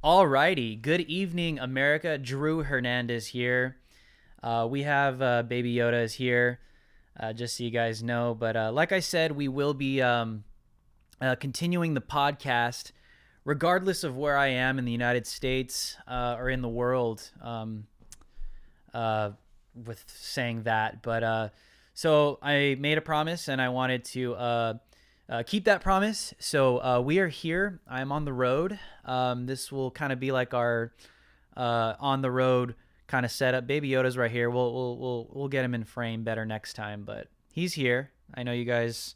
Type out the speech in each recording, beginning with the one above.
Alrighty, good evening, America. Drew Hernandez here. We have Baby Yoda is here, just so you guys know. But like I said, we will be continuing the podcast, regardless of where I am in the United States or in the world. With saying that, but so I made a promise, and I wanted to keep that promise. So we are here. I'm on the road. This will kind of be like our on the road kind of setup. Baby Yoda's right here. We'll get him in frame better next time, but he's here. I know you guys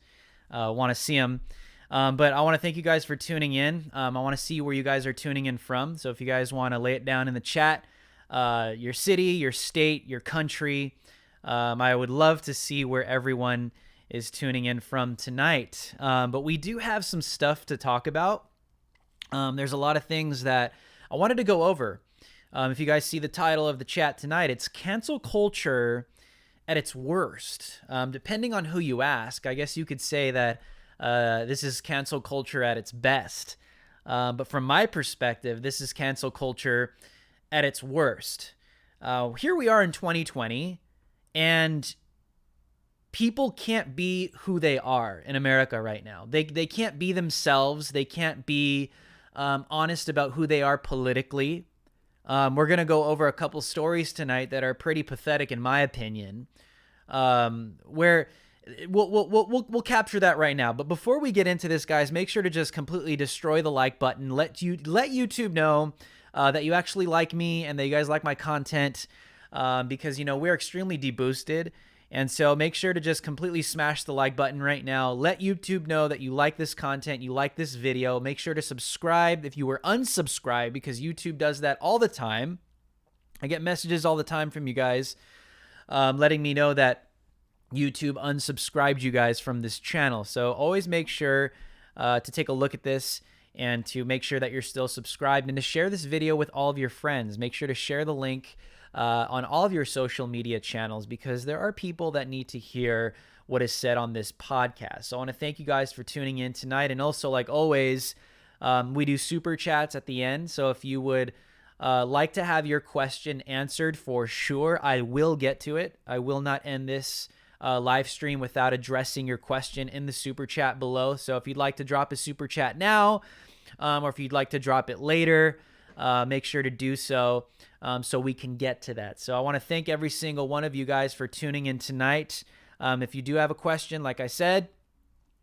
want to see him. But I want to thank you guys for tuning in. I want to see where you guys are tuning in from. So if you guys want to lay it down in the chat, your city, your state, your country, I would love to see where everyone is tuning in from tonight. But we do have some stuff to talk about. There's a lot of things that I wanted to go over. If you guys see the title of the chat tonight, it's cancel culture at its worst. Depending on who you ask, I guess you could say that this is cancel culture at its best. But from my perspective, this is cancel culture at its worst. Here we are in 2020, and people can't be who they are in America right now. They can't be themselves. They can't be honest about who they are politically. We're going to go over a couple stories tonight that are pretty pathetic, in my opinion, where we'll capture that right now. But before we get into this, guys, make sure to just completely destroy the like button. Let YouTube know that you actually like me and that you guys like my content, because, you know, we're extremely deboosted. And so make sure to just completely smash the like button right now. Let YouTube know that you like this content, you like this video. Make sure to subscribe if you were unsubscribed, because YouTube does that all the time. I get messages all the time from you guys letting me know that YouTube unsubscribed you guys from this channel. So always make sure to take a look at this and to make sure that you're still subscribed, and to share this video with all of your friends. Make sure to share the link on all of your social media channels, because there are people that need to hear what is said on this podcast. So I want to thank you guys for tuning in tonight. And also, like always, we do super chats at the end. So if you would like to have your question answered, for sure, I will get to it. I will not end this live stream without addressing your question in the super chat below. So if you'd like to drop a super chat now, or if you'd like to drop it later, make sure to do so so we can get to that. So I want to thank every single one of you guys for tuning in tonight. If you do have a question, like I said,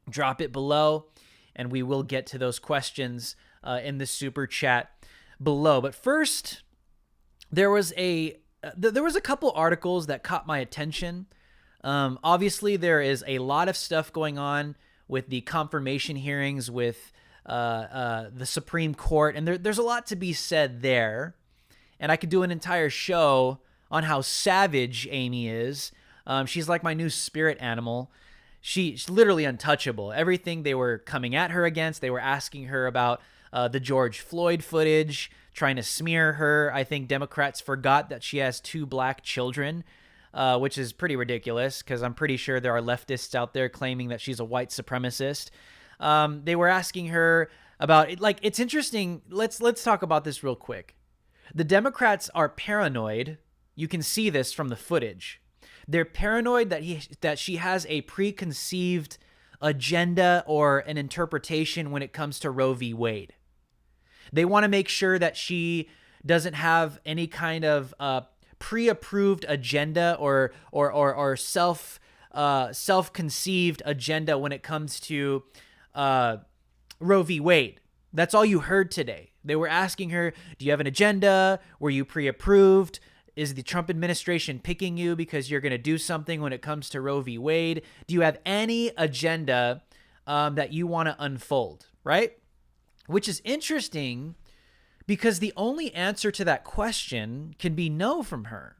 drop it below, and we will get to those questions in the super chat below. But first, there was a couple articles that caught my attention. Obviously, there is a lot of stuff going on with the confirmation hearings with the Supreme Court, and there's a lot to be said there. And I could do an entire show on how savage Amy is. She's like my new spirit animal. She's literally untouchable. Everything they were coming at her against, they were asking her about the George Floyd footage, trying to smear her. I think Democrats forgot that she has 2 black children, which is pretty ridiculous because I'm pretty sure there are leftists out there claiming that she's a white supremacist. They were asking her about it. Like, it's interesting. Let's talk about this real quick. The Democrats are paranoid. You can see this from the footage. They're paranoid that she has a preconceived agenda or an interpretation when it comes to Roe v. Wade. They want to make sure that she doesn't have any kind of pre-approved agenda or self-conceived agenda when it comes to Roe v. Wade. That's all you heard today. They were asking her, do you have an agenda? Were you pre-approved? Is the Trump administration picking you because you're going to do something when it comes to Roe v. Wade? Do you have any agenda that you want to unfold, right? Which is interesting because the only answer to that question can be no from her.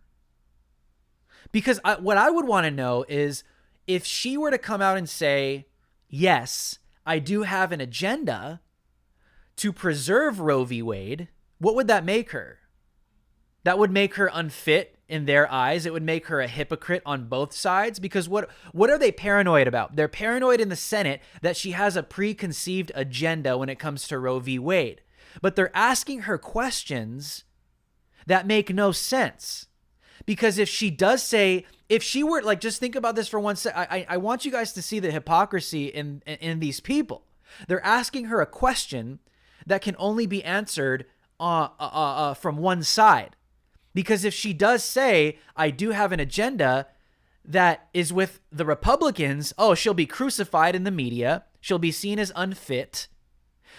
Because what I would want to know is if she were to come out and say, yes, I do have an agenda to preserve Roe v. Wade, what would that make her? That would make her unfit in their eyes. It would make her a hypocrite on both sides, because what are they paranoid about? They're paranoid in the Senate that she has a preconceived agenda when it comes to Roe v. Wade. But they're asking her questions that make no sense. Because if she does say, if she were, like, just think about this for 1 second. I want you guys to see the hypocrisy in these people. They're asking her a question that can only be answered from one side. Because if she does say, I do have an agenda that is with the Republicans, she'll be crucified in the media. She'll be seen as unfit.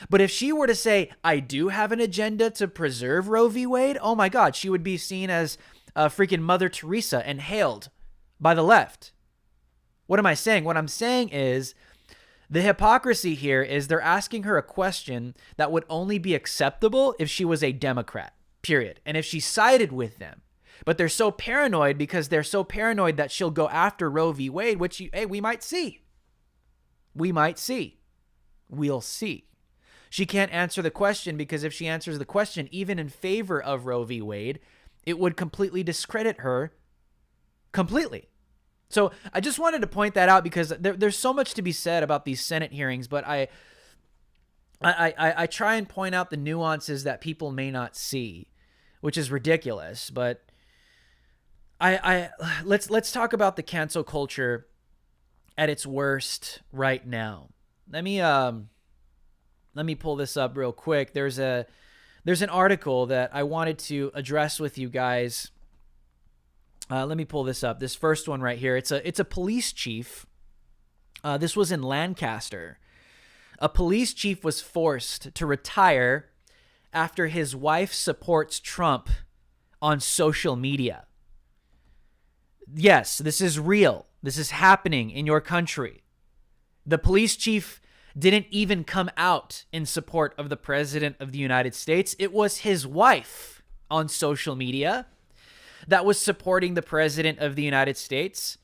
But if she were to say, I do have an agenda to preserve Roe v. Wade, oh my God, she would be seen as freaking Mother Teresa and hailed by the left. What am I saying? What I'm saying is the hypocrisy here is they're asking her a question that would only be acceptable if she was a Democrat. Period. And if she sided with them. But they're so paranoid because they're so paranoid that she'll go after Roe v. Wade, which we might see. We might see. We'll see. She can't answer the question because if she answers the question, even in favor of Roe v. Wade, it would completely discredit her completely. So I just wanted to point that out because there's so much to be said about these Senate hearings, but I try and point out the nuances that people may not see, which is ridiculous. But let's talk about the cancel culture at its worst right now. Let me pull this up real quick. There's an article that I wanted to address with you guys. Let me pull this up. This first one right here. It's a police chief. This was in Lancaster. A police chief was forced to retire after his wife supports Trump on social media. Yes, this is real. This is happening in your country. The police chief didn't even come out in support of the President of the United States. It was his wife on social media that was supporting the President of the United States.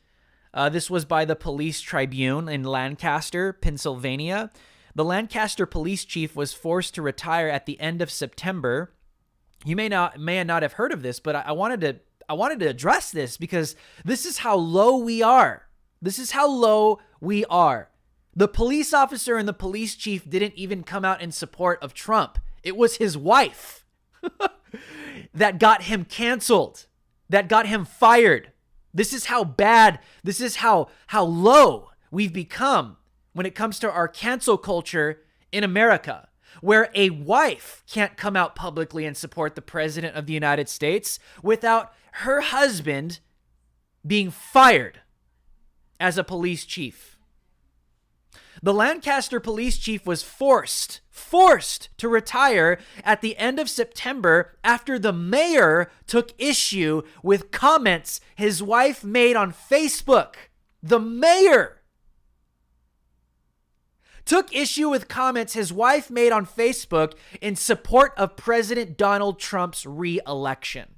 This was by the Police Tribune in Lancaster, Pennsylvania. The Lancaster police chief was forced to retire at the end of September. You may not have heard of this, but I wanted to address this because this is how low we are. This is how low we are. The police officer and the police chief didn't even come out in support of Trump. It was his wife that got him canceled, that got him fired. This is how bad, this is how low we've become when it comes to our cancel culture in America. where a wife can't come out publicly and support the president of the United States without her husband being fired as a police chief. The Lancaster police chief was forced to retire at the end of September after the mayor took issue with comments his wife made on Facebook. The mayor took issue with comments his wife made on Facebook in support of President Donald Trump's re-election.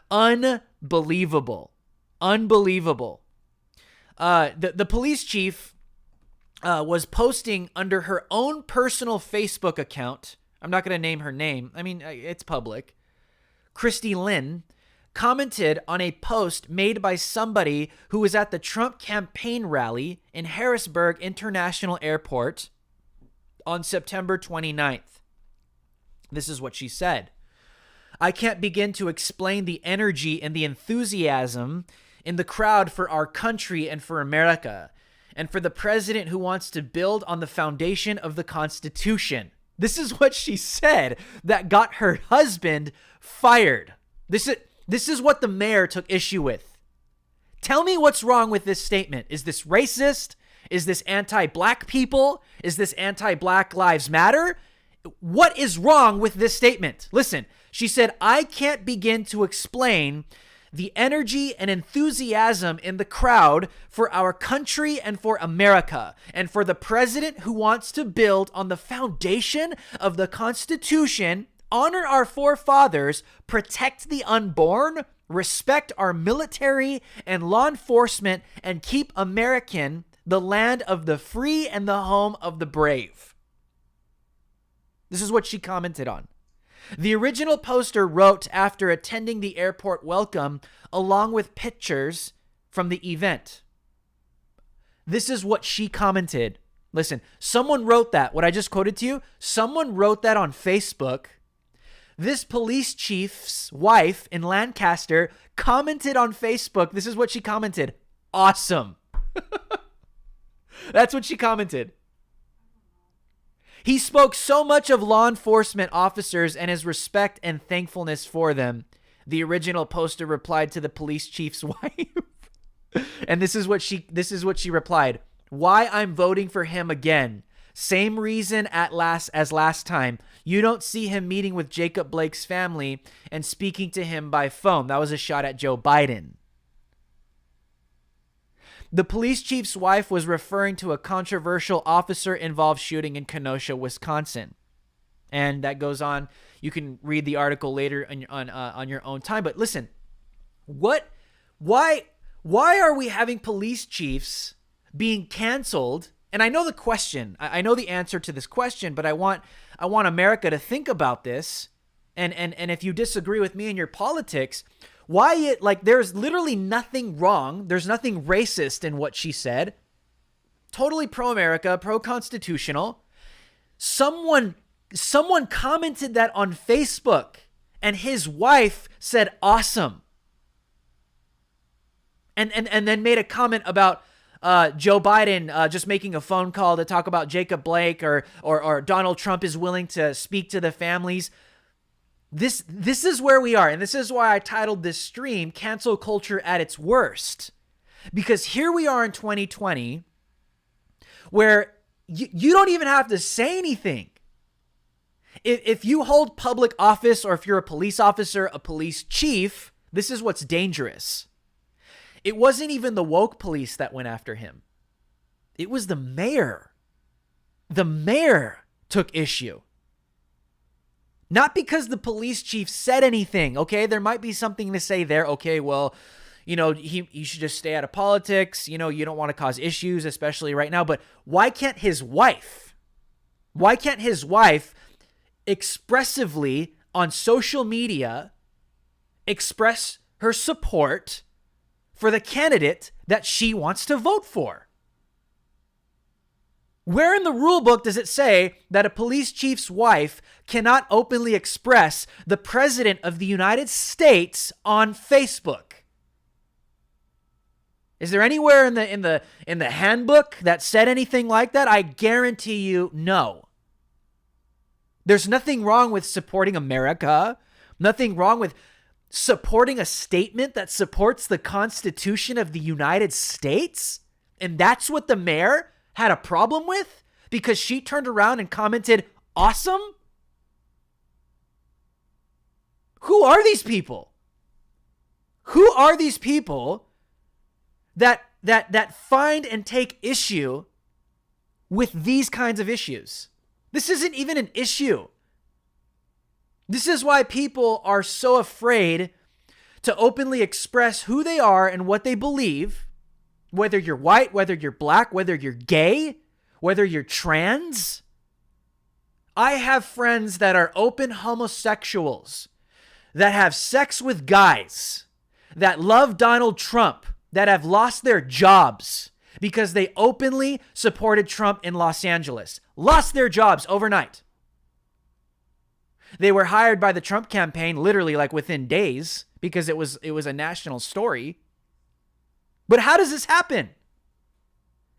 Unbelievable. The police chief was posting under her own personal Facebook account. I'm not going to name her name. I mean, it's public. Christy Lynn commented on a post made by somebody who was at the Trump campaign rally in Harrisburg International Airport on September 29th. This is what she said. I can't begin to explain the energy and the enthusiasm in the crowd for our country and for America, and for the president who wants to build on the foundation of the Constitution. This is what she said that got her husband fired. This is what the mayor took issue with. Tell me what's wrong with this statement. Is this racist? Is this anti-black people? Is this anti-Black Lives Matter? What is wrong with this statement? Listen, she said, I can't begin to explain the energy and enthusiasm in the crowd for our country and for America, and for the president who wants to build on the foundation of the Constitution, honor our forefathers, protect the unborn, respect our military and law enforcement, and keep American the land of the free and the home of the brave. This is what she commented on. The original poster wrote after attending the airport welcome along with pictures from the event. This is what she commented. Listen, someone wrote that, what I just quoted to you, someone wrote that on Facebook. This police chief's wife in Lancaster commented on Facebook. This is what she commented. Awesome. That's what she commented. He spoke so much of law enforcement officers and his respect and thankfulness for them. The original poster replied to the police chief's wife. And this is what she replied. Why I'm voting for him again. Same reason as last time. You don't see him meeting with Jacob Blake's family and speaking to him by phone. That was a shot at Joe Biden. The police chief's wife was referring to a controversial officer-involved shooting in Kenosha, Wisconsin. And that goes on. You can read the article later on your own time. But listen, why are we having police chiefs being canceled? And I know the question. I know the answer to this question, but I want America to think about this. And if you disagree with me in your politics, there's literally nothing wrong. There's nothing racist in what she said. Totally pro-America, pro-constitutional. Someone commented that on Facebook, and his wife said, awesome. And then made a comment about Joe Biden just making a phone call to talk about Jacob Blake, or Donald Trump is willing to speak to the families. This is where we are, and this is why I titled this stream Cancel Culture at its Worst. Because here we are in 2020 where you don't even have to say anything. If you hold public office, or if you're a police officer, a police chief, this is what's dangerous. It wasn't even the woke police that went after him. It was the mayor. The mayor took issue. Not because the police chief said anything, okay? There might be something to say there. Okay, well, you should just stay out of politics. You don't want to cause issues, especially right now. But why can't his wife expressively on social media express her support for the candidate that she wants to vote for? Where in the rule book does it say that a police chief's wife cannot openly express the president of the United States on Facebook? Is there anywhere in the handbook that said anything like that? I guarantee you no. There's nothing wrong with supporting America. Nothing wrong with supporting a statement that supports the Constitution of the United States. And that's what the mayor had a problem with because she turned around and commented, "Awesome." Who are these people? Who are these people that find and take issue with these kinds of issues? This isn't even an issue. This is why people are so afraid to openly express who they are and what they believe, whether you're white, whether you're black, whether you're gay, whether you're trans. I have friends that are open homosexuals, that have sex with guys, that love Donald Trump, that have lost their jobs because they openly supported Trump in Los Angeles. Lost their jobs overnight. They were hired by the Trump campaign literally like within days because it was a national story. But how does this happen?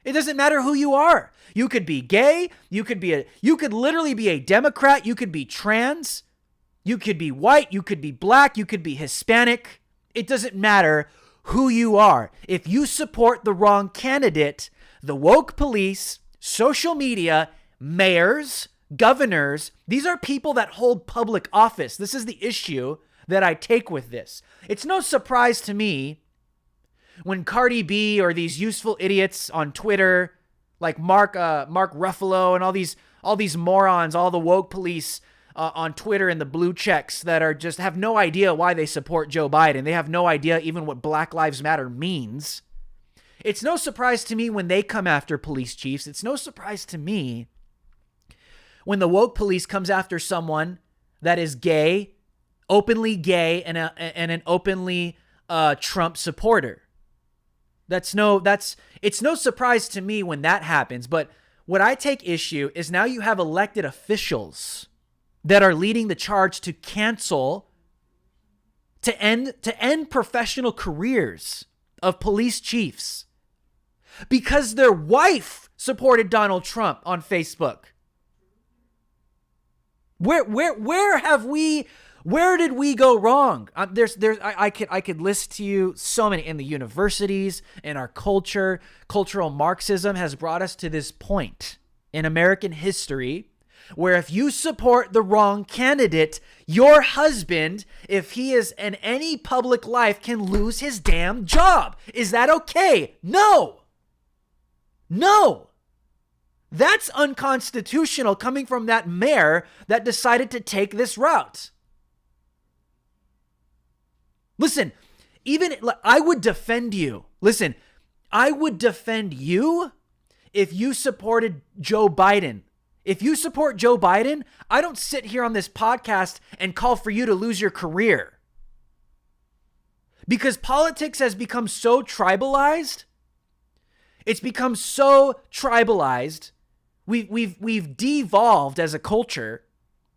It doesn't matter who you are. You could be gay, you could literally be a Democrat, you could be trans, you could be white, you could be black, you could be Hispanic. It doesn't matter who you are. If you support the wrong candidate, the woke police, social media, mayors, governors, these are people that hold public office. This is the issue that I take with this. It's no surprise to me when Cardi B or these useful idiots on Twitter, like Mark Ruffalo and all these morons, all the woke police on Twitter and the blue checks that are just have no idea why they support Joe Biden. They have no idea even what Black Lives Matter means. It's no surprise to me when they come after police chiefs. It's no surprise to me when the woke police comes after someone that is gay, openly gay, and an openly Trump supporter. It's no surprise to me when that happens. But what I take issue is now you have elected officials that are leading the charge to cancel, to end professional careers of police chiefs because their wife supported Donald Trump on Facebook. Where did we go wrong? I could list to you so many in the universities, in our culture. Cultural Marxism has brought us to this point in American history where if you support the wrong candidate, your husband, if he is in any public life, can lose his damn job. Is that okay? No. No. That's unconstitutional coming from that mayor that decided to take this route. Listen, even I would defend you. Listen, I would defend you if you supported Joe Biden. If you support Joe Biden, I don't sit here on this podcast and call for you to lose your career. Because politics has become so tribalized. It's become so tribalized. We've devolved as a culture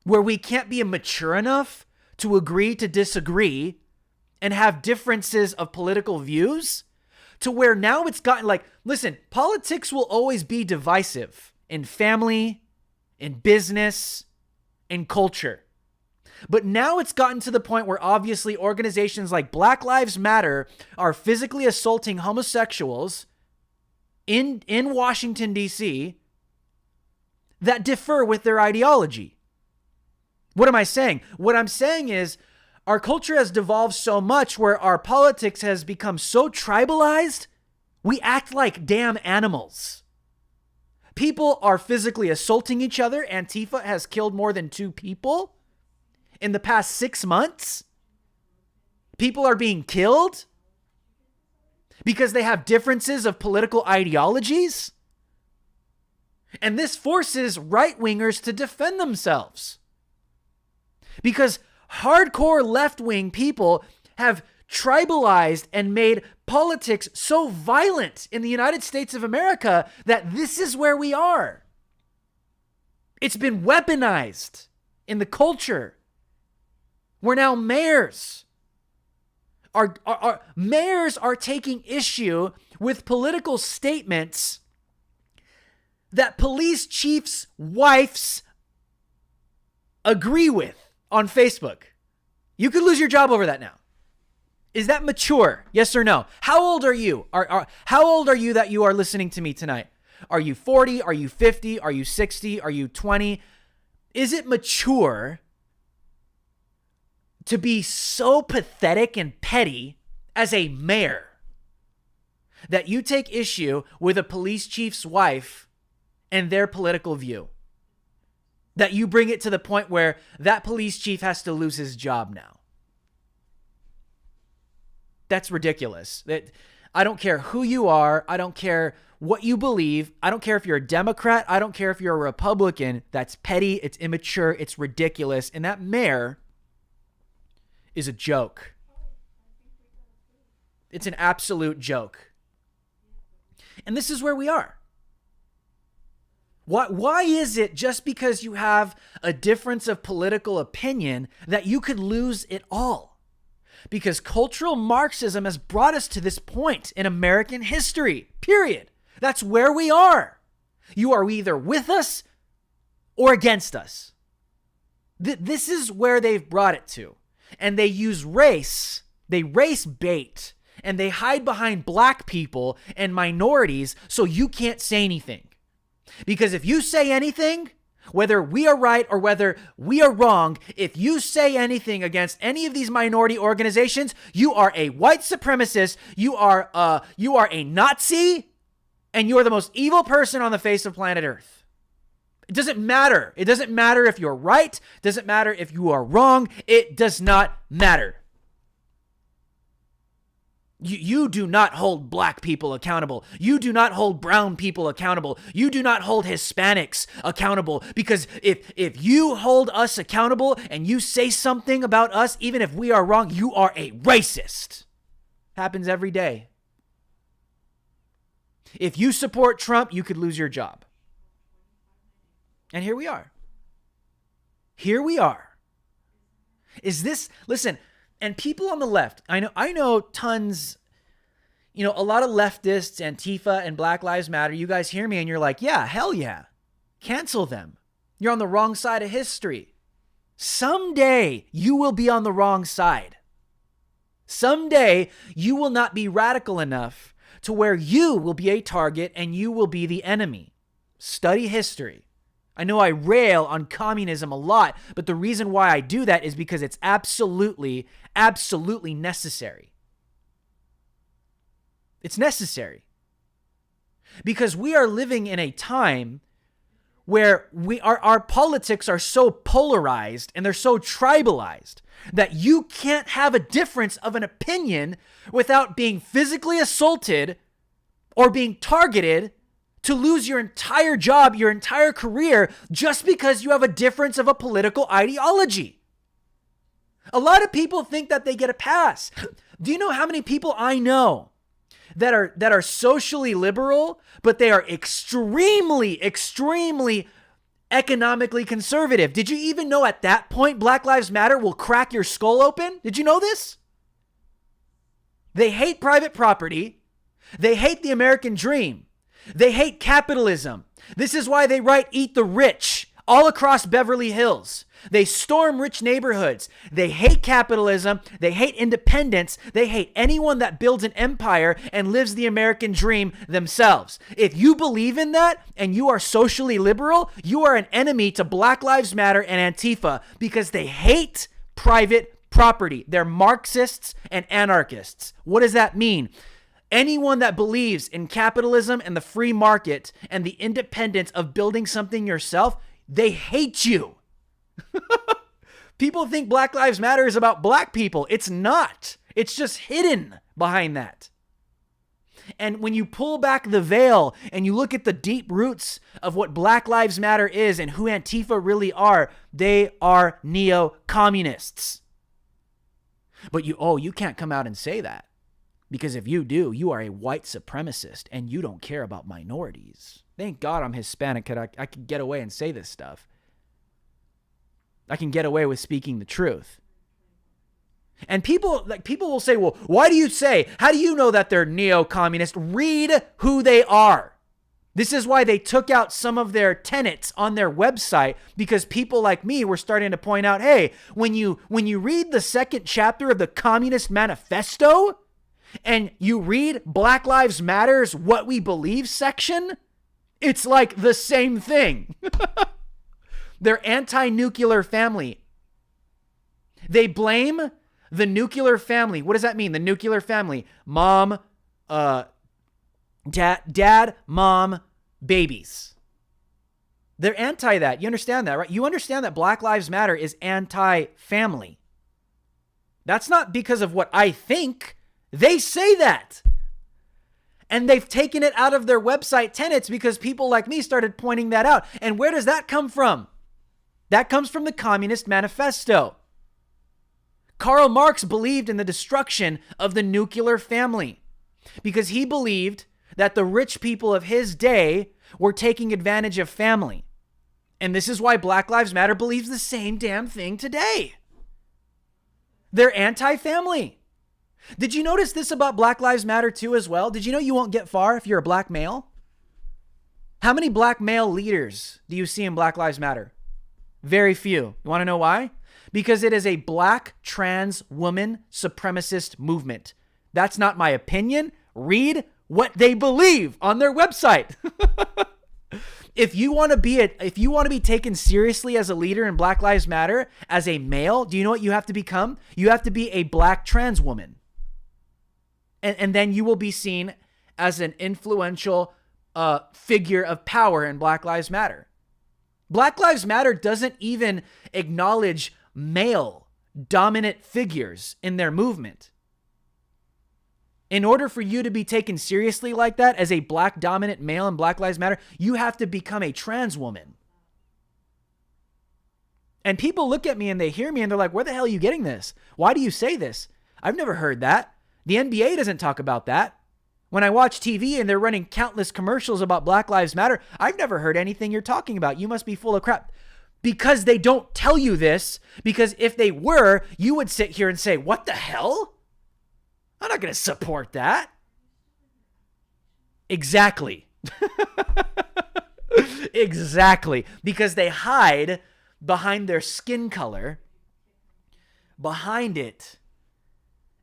where we can't be mature enough to agree to disagree and have differences of political views to where now it's gotten like, listen, politics will always be divisive in family, in business, in culture. But now it's gotten to the point where obviously organizations like Black Lives Matter are physically assaulting homosexuals in Washington, D.C., that differ with their ideology. What am I saying? What I'm saying is our culture has devolved so much where our politics has become so tribalized, we act like damn animals. People are physically assaulting each other. Antifa has killed more than 2 people in the past 6 months. People are being killed because they have differences of political ideologies. And this forces right-wingers to defend themselves. Because hardcore left-wing people have tribalized and made politics so violent in the United States of America that this is where we are. It's been weaponized in the culture. We're now mayors mayors are taking issue with political statements that police chiefs' wives agree with on Facebook. You could lose your job over that now. Is that mature? Yes or no? How old are you? How old are you that you are listening to me tonight? Are you 40? Are you 50? Are you 60? Are you 20? Is it mature to be so pathetic and petty as a mayor that you take issue with a police chief's wife and their political view? That you bring it to the point where that police chief has to lose his job now? That's ridiculous. I don't care who you are. I don't care what you believe. I don't care if you're a Democrat. I don't care if you're a Republican. That's petty. It's immature. It's ridiculous. And that mayor is a joke. It's an absolute joke. And this is where we are. Why is it just because you have a difference of political opinion that you could lose it all? Because cultural Marxism has brought us to this point in American history, period. That's where we are. You are either with us or against us. This is where they've brought it to. And they use race, they race bait, and they hide behind black people and minorities so you can't say anything. Because if you say anything, whether we are right or whether we are wrong, if you say anything against any of these minority organizations, you are a white supremacist, you are a Nazi, and you are the most evil person on the face of planet Earth. It doesn't matter. It doesn't matter if you're right. It doesn't matter if you are wrong. It does not matter. You do not hold black people accountable. You do not hold brown people accountable. You do not hold Hispanics accountable, because if you hold us accountable and you say something about us, even if we are wrong, you are a racist. Happens every day. If you support Trump, you could lose your job. And here we are. Here we are. Is this, listen, and people on the left, I know tons, a lot of leftists, Antifa and Black Lives Matter. You guys hear me and you're like, yeah, hell yeah. Cancel them. You're on the wrong side of history. Someday you will be on the wrong side. Someday you will not be radical enough to where you will be a target and you will be the enemy. Study history. I know I rail on communism a lot, but the reason why I do that is because it's absolutely, absolutely necessary. It's necessary. Because we are living in a time where our politics are so polarized and they're so tribalized that you can't have a difference of an opinion without being physically assaulted or being targeted to lose your entire job, your entire career, just because you have a difference of a political ideology. A lot of people think that they get a pass. Do you know how many people I know that are socially liberal, but they are extremely, extremely economically conservative? Did you even know at that point Black Lives Matter will crack your skull open? Did you know this? They hate private property. They hate the American dream. They hate capitalism. This is why they write "Eat the Rich" all across Beverly Hills. They storm rich neighborhoods. They hate capitalism. They hate independence. They hate anyone that builds an empire and lives the American dream themselves. If you believe in that and you are socially liberal, you are an enemy to Black Lives Matter and Antifa because they hate private property. They're Marxists and anarchists. What does that mean? Anyone that believes in capitalism and the free market and the independence of building something yourself, they hate you. People think Black Lives Matter is about black people. It's not. It's just hidden behind that. And when you pull back the veil and you look at the deep roots of what Black Lives Matter is and who Antifa really are, they are neo-communists. But you can't come out and say that. Because if you do, you are a white supremacist and you don't care about minorities. Thank God I'm Hispanic. I can get away and say this stuff. I can get away with speaking the truth. And people will say, well, how do you know that they're neo-communist? Read who they are. This is why they took out some of their tenets on their website, because people like me were starting to point out, hey, when you read the second chapter of the Communist Manifesto and you read Black Lives Matter's What We Believe section, it's like the same thing. They're anti-nuclear family. They blame the nuclear family. What does that mean? The nuclear family. Mom, dad, mom, babies. They're anti that. You understand that, right? You understand that Black Lives Matter is anti-family. That's not because of what I think. They say that. And they've taken it out of their website tenets because people like me started pointing that out. And where does that come from? That comes from the Communist Manifesto. Karl Marx believed in the destruction of the nuclear family because he believed that the rich people of his day were taking advantage of family. And this is why Black Lives Matter believes the same damn thing today. They're anti-family. Did you notice this about Black Lives Matter too as well? Did you know you won't get far if you're a black male? How many black male leaders do you see in Black Lives Matter? Very few. You want to know why? Because it is a black trans woman supremacist movement. That's not my opinion. Read what they believe on their website. If you want to be taken seriously as a leader in Black Lives Matter as a male, do you know what you have to become? You have to be a black trans woman. And then you will be seen as an influential figure of power in Black Lives Matter. Black Lives Matter doesn't even acknowledge male dominant figures in their movement. In order for you to be taken seriously like that as a black dominant male in Black Lives Matter, you have to become a trans woman. And people look at me and they hear me and they're like, where the hell are you getting this? Why do you say this? I've never heard that. The NBA doesn't talk about that. When I watch TV and they're running countless commercials about Black Lives Matter, I've never heard anything you're talking about. You must be full of crap. Because they don't tell you this, because if they were, you would sit here and say, what the hell? I'm not going to support that. Exactly. Exactly. Because they hide behind their skin color. Behind it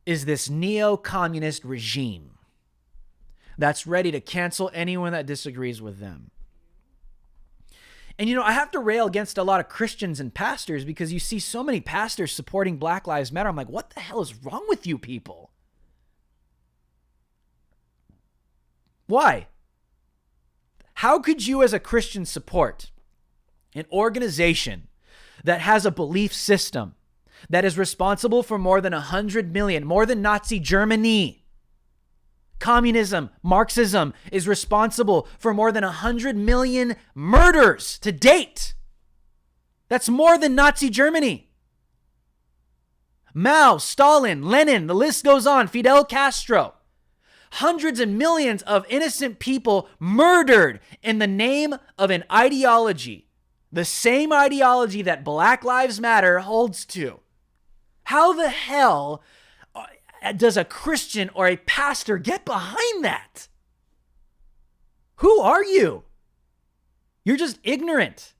is this neo-communist regime that's ready to cancel anyone that disagrees with them. And, I have to rail against a lot of Christians and pastors because you see so many pastors supporting Black Lives Matter. I'm like, what the hell is wrong with you people? Why? How could you as a Christian support an organization that has a belief system that is responsible for more than 100 million, more than Nazi Germany? Communism, Marxism is responsible for more than 100 million murders to date. That's more than Nazi Germany. Mao, Stalin, Lenin, the list goes on, Fidel Castro. Hundreds and millions of innocent people murdered in the name of an ideology, the same ideology that Black Lives Matter holds to. How the hell does a Christian or a pastor get behind that? Who are you? You're just ignorant,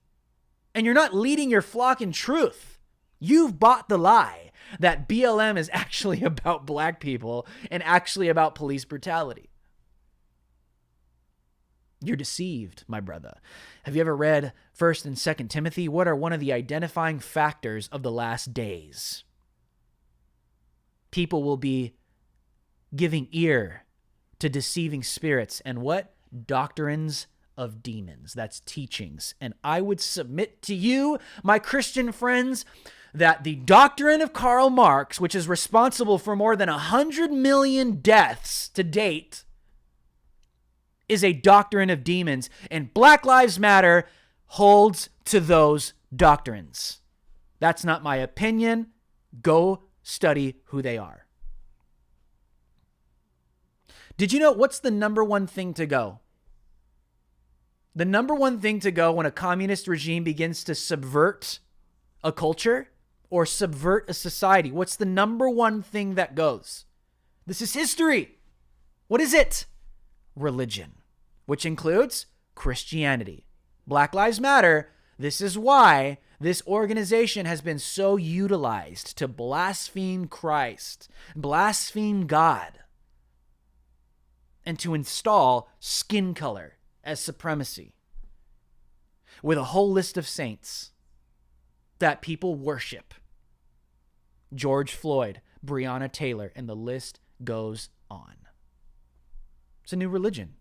and you're not leading your flock in truth. You've bought the lie that BLM is actually about black people and actually about police brutality. You're deceived, my brother. Have you ever read 1st and 2nd Timothy? What are one of the identifying factors of the last days? People will be giving ear to deceiving spirits and what? Doctrines of demons. That's teachings. And I would submit to you, my Christian friends, that the doctrine of Karl Marx, which is responsible for more than 100 million deaths to date, is a doctrine of demons. And Black Lives Matter holds to those doctrines. That's not my opinion. Go study who they are. Did you know what's the number one thing to go? The number one thing to go when a communist regime begins to subvert a culture or subvert a society, what's the number one thing that goes? This is history. What is it? Religion, which includes Christianity. Black Lives Matter. This is why this organization has been so utilized to blaspheme Christ, blaspheme God, and to install skin color as supremacy with a whole list of saints that people worship. George Floyd, Breonna Taylor, and the list goes on. It's a new religion.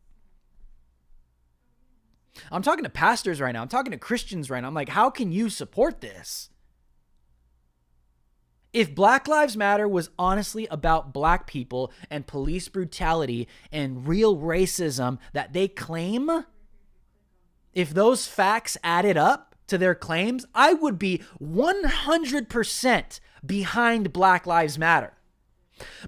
I'm talking to pastors right now. I'm talking to Christians right now. I'm like, how can you support this? If Black Lives Matter was honestly about black people and police brutality and real racism that they claim, if those facts added up to their claims, I would be 100% behind Black Lives Matter.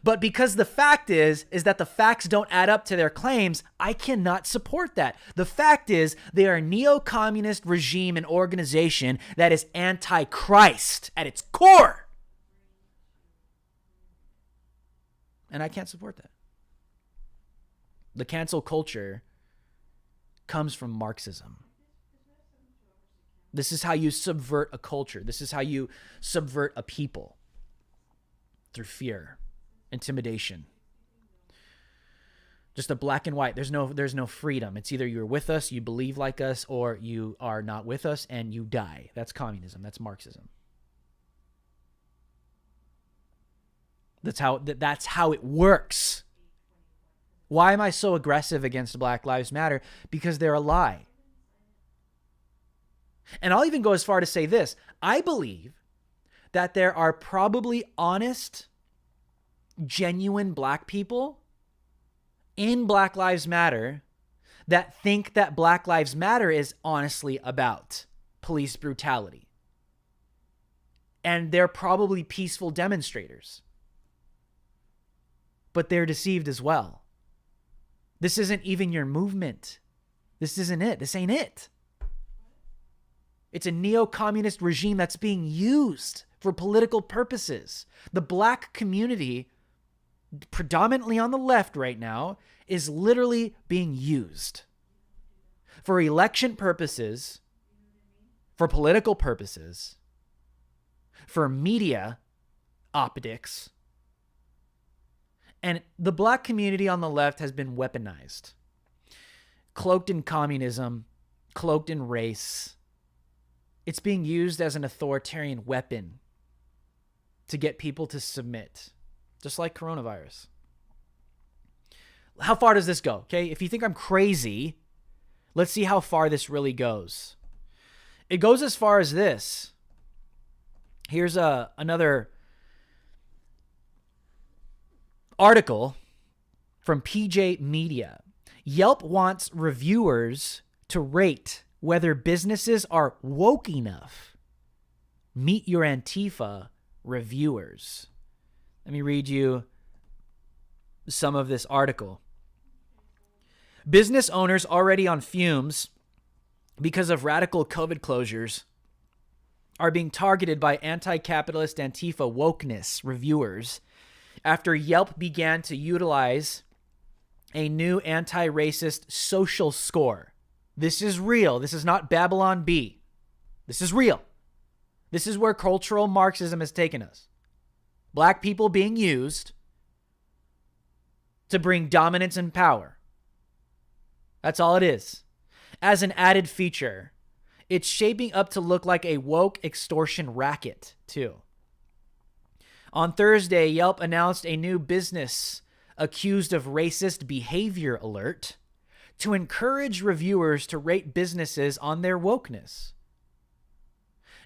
But because the fact is that the facts don't add up to their claims, I cannot support that. The fact is they are a neo-communist regime and organization that is anti-Christ at its core. And I can't support that. The cancel culture comes from Marxism. This is how you subvert a culture. This is how you subvert a people. Through fear. Intimidation. Just a black and white. There's no freedom. It's either you're with us, you believe like us, or you are not with us and you die. That's communism. That's Marxism. That's how it works. Why am I so aggressive against Black Lives Matter? Because they're a lie. And I'll even go as far to say this. I believe that there are probably honest, genuine black people in Black Lives Matter that think that Black Lives Matter is honestly about police brutality. And they're probably peaceful demonstrators. But they're deceived as well. This isn't even your movement. This isn't it. This ain't it. It's a neo-communist regime that's being used for political purposes. The black community, predominantly on the left right now, is literally being used for election purposes, for political purposes, for media optics. And the black community on the left has been weaponized, cloaked in communism, cloaked in race. It's being used as an authoritarian weapon to get people to submit, just like coronavirus. How far does this go? Okay, if you think I'm crazy, let's see how far this really goes. It goes as far as this. Here's another article from PJ Media. Yelp wants reviewers to rate whether businesses are woke enough. Meet your Antifa reviewers. Let me read you some of this article. Business owners already on fumes because of radical COVID closures are being targeted by anti-capitalist Antifa wokeness reviewers after Yelp began to utilize a new anti-racist social score. This is real. This is not Babylon B. This is real. This is where cultural Marxism has taken us. Black people being used to bring dominance and power. That's all it is. As an added feature, it's shaping up to look like a woke extortion racket, too. On Thursday, Yelp announced a new business accused of racist behavior alert to encourage reviewers to rate businesses on their wokeness.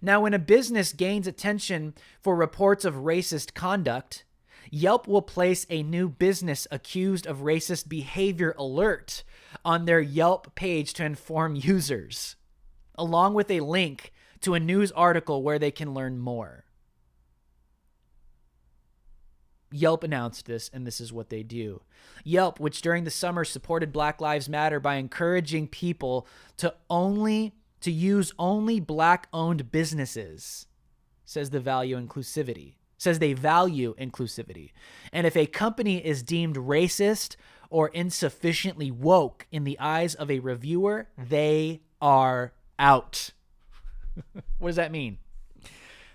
Now, when a business gains attention for reports of racist conduct, Yelp will place a new business accused of racist behavior alert on their Yelp page to inform users, along with a link to a news article where they can learn more. Yelp announced this, and this is what they do. Yelp, which during the summer supported Black Lives Matter by encouraging people to use only black-owned businesses, says they value inclusivity. And if a company is deemed racist or insufficiently woke in the eyes of a reviewer, they are out. What does that mean?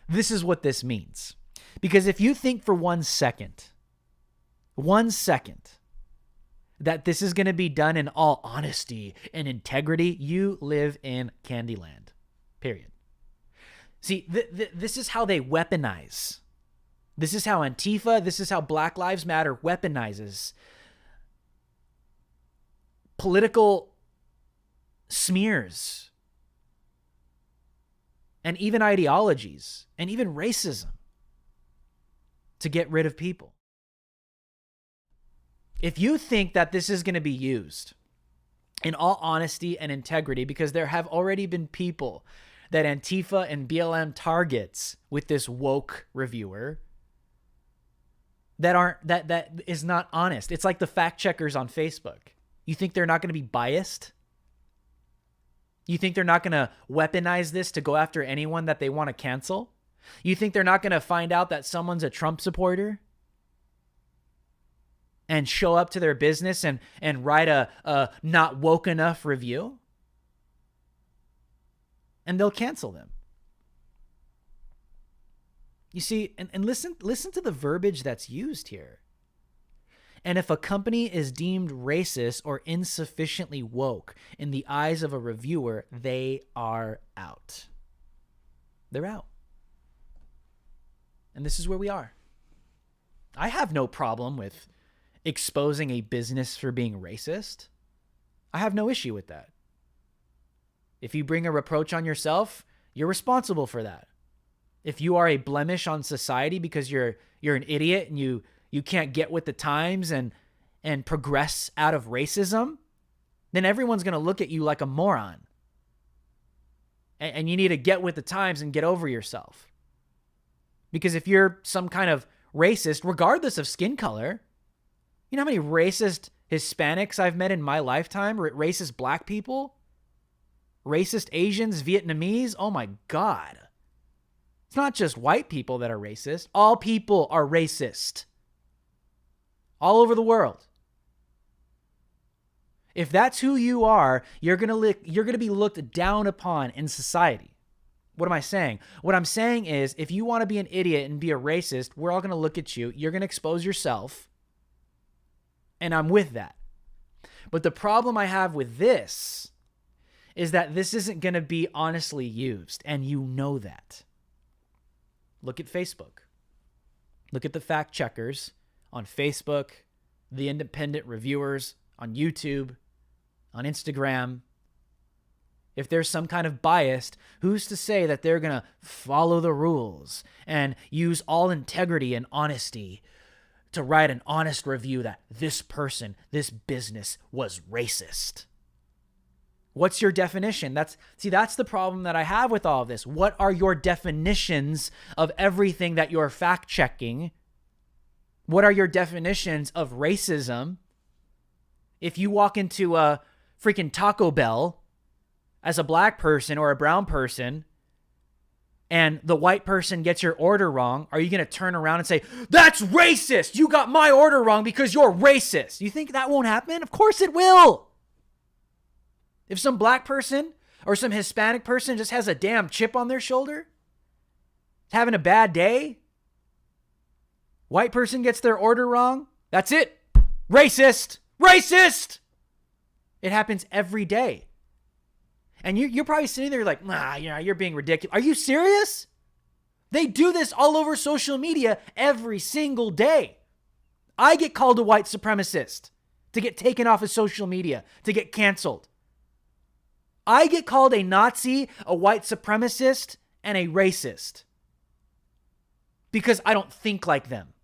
This is what this means. Because if you think for 1 second, that this is going to be done in all honesty and integrity, you live in Candyland. Period. See, this is how they weaponize. This is how Antifa, this is how Black Lives Matter weaponizes political smears and even ideologies and even racism to get rid of people. If you think that this is going to be used in all honesty and integrity, because there have already been people that Antifa and BLM targets with this woke reviewer that is not honest. It's like the fact checkers on Facebook. You think they're not going to be biased? You think they're not going to weaponize this to go after anyone that they want to cancel? You think they're not going to find out that someone's a Trump supporter and show up to their business and write a not woke enough review? And they'll cancel them. You see, and listen to the verbiage that's used here. And if a company is deemed racist or insufficiently woke in the eyes of a reviewer, they are out. They're out. And this is where we are. I have no problem with exposing a business for being racist. I have no issue with that. If you bring a reproach on yourself, you're responsible for that. If you are a blemish on society because you're an idiot and you can't get with the times and progress out of racism, then everyone's going to look at you like a moron. And you need to get with the times and get over yourself. Because if you're some kind of racist, regardless of skin color, you know how many racist Hispanics I've met in my lifetime? Racist black people? Racist Asians, Vietnamese? Oh my God. It's not just white people that are racist. All people are racist. All over the world. If that's who you are, you're going to be looked down upon in society. What am I saying? What I'm saying is, if you want to be an idiot and be a racist, we're all going to look at you. You're going to expose yourself. And I'm with that. But the problem I have with this is that this isn't going to be honestly used. And you know that. Look at Facebook. Look at the fact checkers on Facebook, the independent reviewers on YouTube, on Instagram. If there's some kind of bias, who's to say that they're going to follow the rules and use all integrity and honesty to write an honest review that this person, this business was racist? What's your definition? That's the problem that I have with all of this. What are your definitions of everything that you're fact checking? What are your definitions of racism? If you walk into a freaking Taco Bell as a black person or a brown person and the white person gets your order wrong, are you going to turn around and say, "That's racist. You got my order wrong because you're racist"? You think that won't happen? Of course it will. If some black person or some Hispanic person just has a damn chip on their shoulder, having a bad day, white person gets their order wrong, that's it. Racist. Racist. It happens every day. And you're probably sitting there like, nah, you're being ridiculous. Are you serious? They do this all over social media every single day. I get called a white supremacist to get taken off of social media, to get canceled. I get called a Nazi, a white supremacist, and a racist because I don't think like them.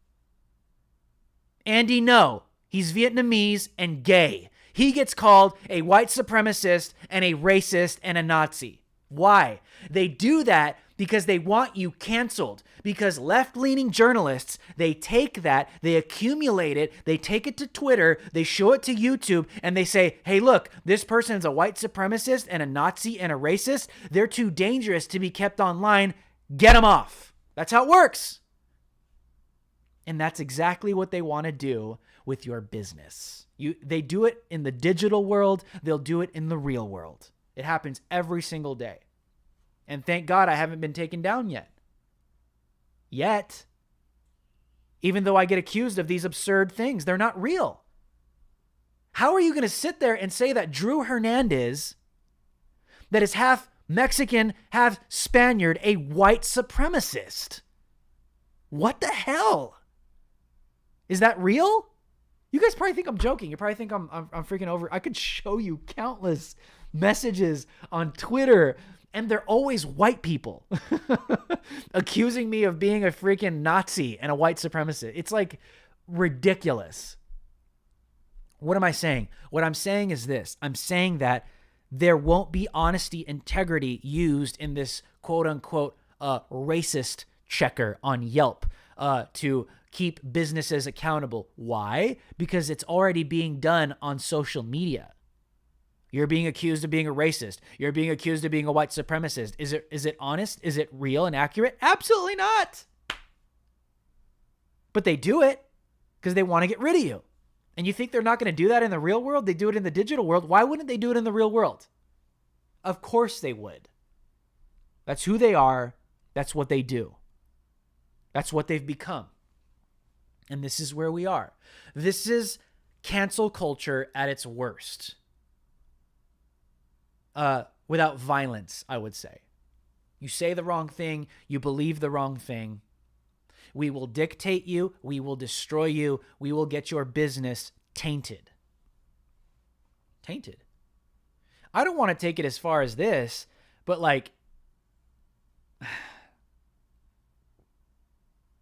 Andy No, he's Vietnamese and gay. He gets called a white supremacist and a racist and a Nazi. Why? They do that because they want you canceled. Because left-leaning journalists, they take that, they accumulate it, they take it to Twitter, they show it to YouTube, and they say, hey, look, this person's a white supremacist and a Nazi and a racist. They're too dangerous to be kept online. Get them off. That's how it works. And that's exactly what they want to do with your business. They do it in the digital world. They'll do it in the real world. It happens every single day. And thank God I haven't been taken down yet. Even though I get accused of these absurd things, they're not real. How are you going to sit there and say that Drew Hernandez, that is half Mexican, half Spaniard, a white supremacist? What the hell? Is that real? You guys probably think I'm joking. You probably think I'm freaking over. I could show you countless messages on Twitter, and they're always white people accusing me of being a freaking Nazi and a white supremacist. It's like ridiculous. What am I saying? What I'm saying is this. I'm saying that there won't be honesty, integrity used in this quote unquote racist checker on Yelp to keep businesses accountable. Why? Because it's already being done on social media. You're being accused of being a racist. You're being accused of being a white supremacist. Is it honest? Is it real and accurate? Absolutely not. But they do it because they want to get rid of you. And you think they're not going to do that in the real world? They do it in the digital world. Why wouldn't they do it in the real world? Of course they would. That's who they are. That's what they do. That's what they've become. And this is where we are. This is cancel culture at its worst. Without violence, I would say. You say the wrong thing. You believe the wrong thing. We will dictate you. We will destroy you. We will get your business tainted. Tainted. I don't want to take it as far as this, but like,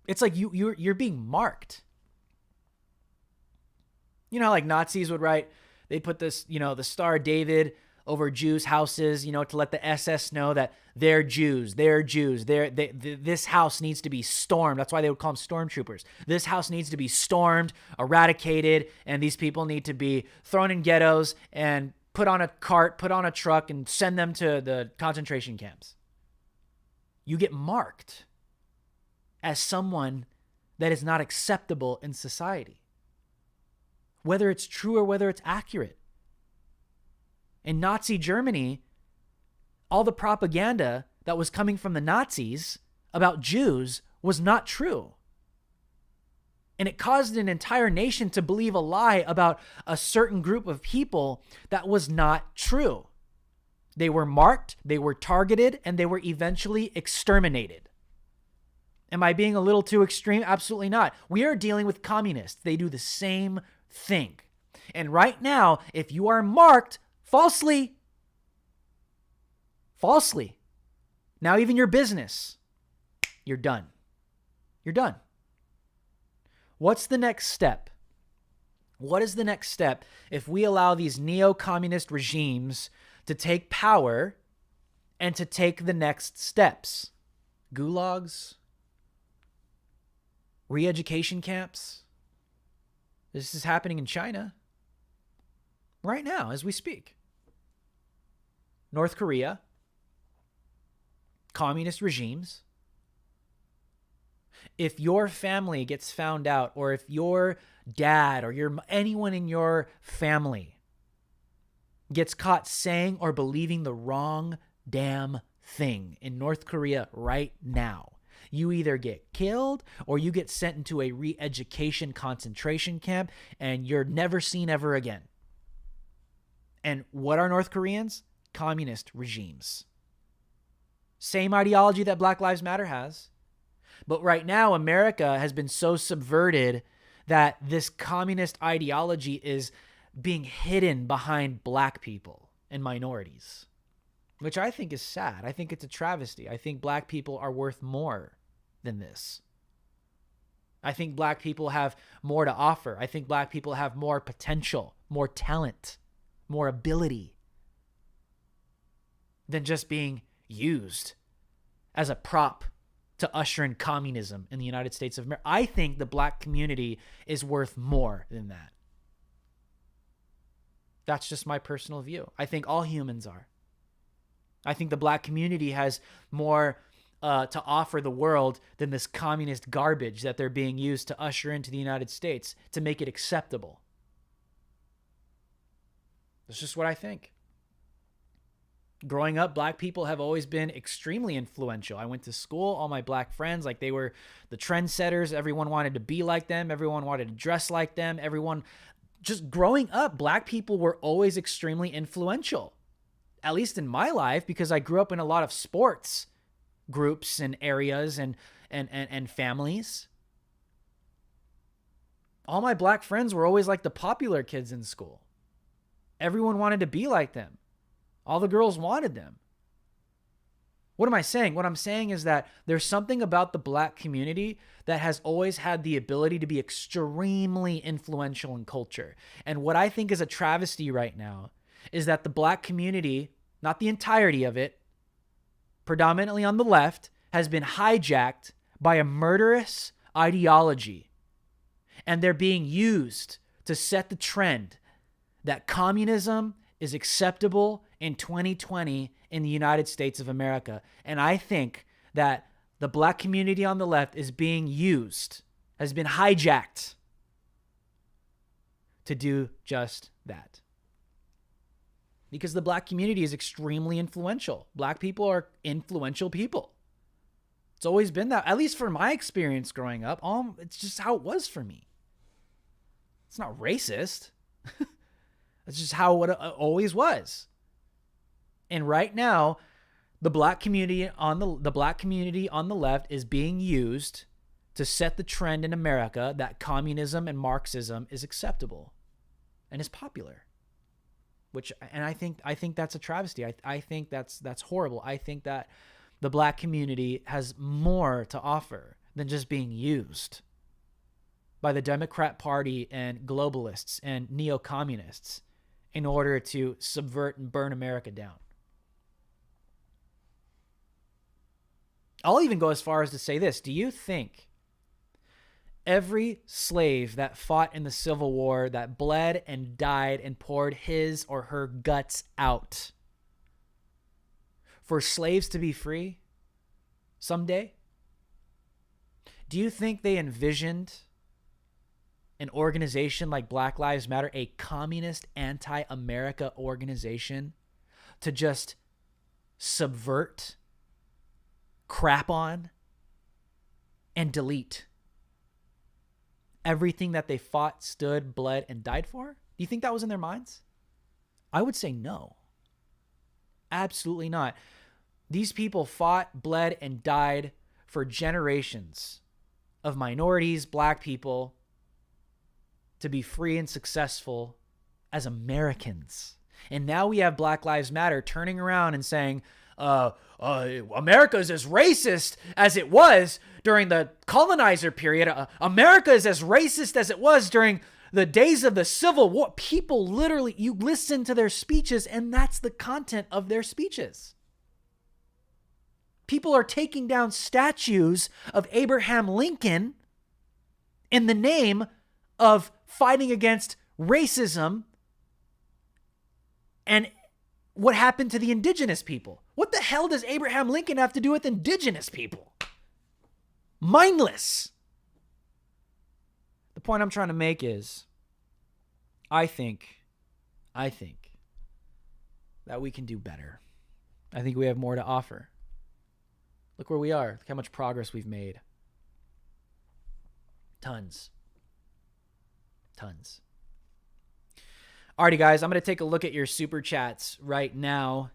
it's like you're being marked. You know how like Nazis would write, they put this, the Star of David over Jews' houses, to let the SS know that they're Jews. This house needs to be stormed. That's why they would call them stormtroopers. This house needs to be stormed, eradicated, and these people need to be thrown in ghettos and put on a cart, put on a truck, and send them to the concentration camps. You get marked as someone that is not acceptable in society, whether it's true or whether it's accurate. In Nazi Germany, all the propaganda that was coming from the Nazis about Jews was not true. And it caused an entire nation to believe a lie about a certain group of people that was not true. They were marked, they were targeted, and they were eventually exterminated. Am I being a little too extreme? Absolutely not. We are dealing with communists. They do the same thing. And right now, if you are marked falsely, now even your business, you're done. You're done. What's the next step? What is the next step if we allow these neo-communist regimes to take power and to take the next steps? Gulags? Re-education camps? This is happening in China right now as we speak. North Korea, communist regimes. If your family gets found out, or if your dad or anyone in your family gets caught saying or believing the wrong damn thing in North Korea right now, you either get killed or you get sent into a re-education concentration camp and you're never seen ever again. And what are North Koreans? Communist regimes. Same ideology that Black Lives Matter has. But right now, America has been so subverted that this communist ideology is being hidden behind black people and minorities, which I think is sad. I think it's a travesty. I think black people are worth more than this. I think black people have more to offer. I think black people have more potential, more talent, more ability than just being used as a prop to usher in communism in the United States of America. I think the black community is worth more than that. That's just my personal view. I think all humans are. I think the black community has more to offer the world than this communist garbage that they're being used to usher into the United States to make it acceptable. That's just what I think. Growing up, black people have always been extremely influential. I went to school, all my black friends, like they were the trendsetters. Everyone wanted to be like them. Everyone wanted to dress like them. Everyone, just growing up, black people were always extremely influential, at least in my life, because I grew up in a lot of sports groups and areas and families. All my black friends were always like the popular kids in school. Everyone wanted to be like them. All the girls wanted them. What am I saying? What I'm saying is that there's something about the black community that has always had the ability to be extremely influential in culture. And what I think is a travesty right now is that the black community, not the entirety of it, predominantly on the left, has been hijacked by a murderous ideology. And they're being used to set the trend that communism is acceptable in 2020 in the United States of America. And I think that the black community on the left is being used, has been hijacked to do just that. Because the black community is extremely influential. Black people are influential people. It's always been that, at least for my experience growing up. It's just how it was for me. It's not racist. It's just how it always was. And right now, the black community on the left is being used to set the trend in America that communism and Marxism is acceptable and is popular. I think that's a travesty. I think that's horrible. I think that the black community has more to offer than just being used by the Democrat Party and globalists and neo-communists in order to subvert and burn America down. I'll even go as far as to say this. Do you think every slave that fought in the Civil War, that bled and died and poured his or her guts out for slaves to be free someday? Do you think they envisioned an organization like Black Lives Matter, a communist anti-America organization, to just subvert, crap on, and delete everything that they fought, stood, bled, and died for? Do you think that was in their minds? I would say no. Absolutely not. These people fought, bled, and died for generations of minorities, black people, to be free and successful as Americans. And now we have Black Lives Matter turning around and saying, America is as racist as it was during the colonizer period. America is as racist as it was during the days of the Civil War. People literally, you listen to their speeches, and that's the content of their speeches. People are taking down statues of Abraham Lincoln in the name of fighting against racism and what happened to the indigenous people. What the hell does Abraham Lincoln have to do with indigenous people? Mindless. The point I'm trying to make is, I think that we can do better. I think we have more to offer. Look where we are. Look how much progress we've made. Tons. Alrighty, guys, I'm going to take a look at your super chats right now.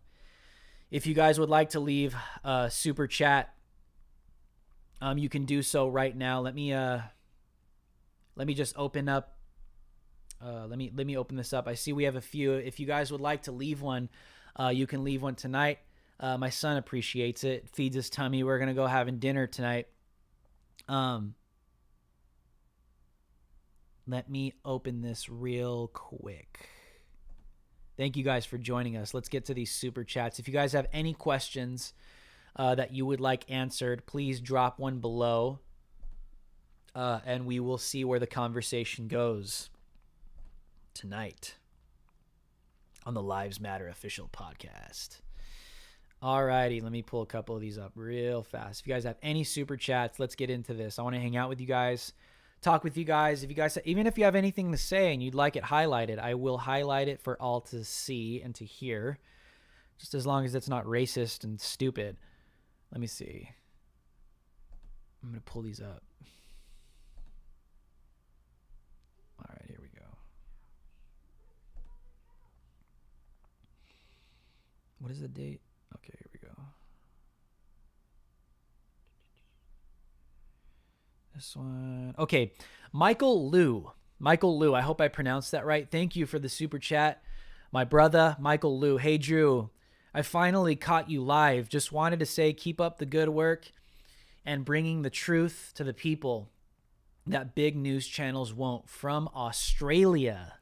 If you guys would like to leave a super chat, you can do so right now. Let me just open up. Let me open this up. I see we have a few. If you guys would like to leave one, you can leave one tonight. My son appreciates it. Feeds his tummy. We're going to go having dinner tonight. Let me open this real quick. Thank you guys for joining us. Let's get to these super chats. If you guys have any questions that you would like answered, please drop one below, and we will see where the conversation goes tonight on the Lives Matter official podcast. Alrighty, let me pull a couple of these up real fast. If you guys have any super chats, let's get into this. I want to hang out with you guys, talk with you guys. If you guys, even if you have anything to say and you'd like it highlighted, I will highlight it for all to see and to hear, just as long as it's not racist and stupid. Let me see. I'm going to pull these up. All right, here we go. What is the date? Okay, here we go. This one. Okay, Michael Liu. Michael Liu. I hope I pronounced that right. Thank you for the super chat. My brother, Michael Liu. Hey, Drew. I finally caught you live. Just wanted to say keep up the good work and bringing the truth to the people that big news channels won't. From Australia.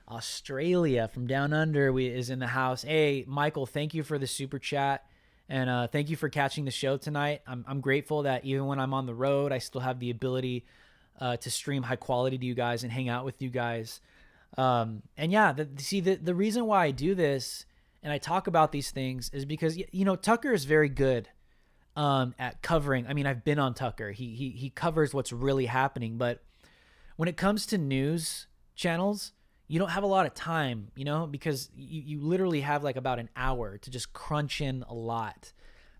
Australia, from down under, is in the house. Hey, Michael, thank you for the super chat, and thank you for catching the show tonight. I'm grateful that even when I'm on the road, I still have the ability to stream high quality to you guys and hang out with you guys. And yeah, the reason why I do this and I talk about these things is because, you know, Tucker is very good at covering. I mean, I've been on Tucker. He covers what's really happening, but when it comes to news channels, you don't have a lot of time, you know, because you literally have like about an hour to just crunch in a lot.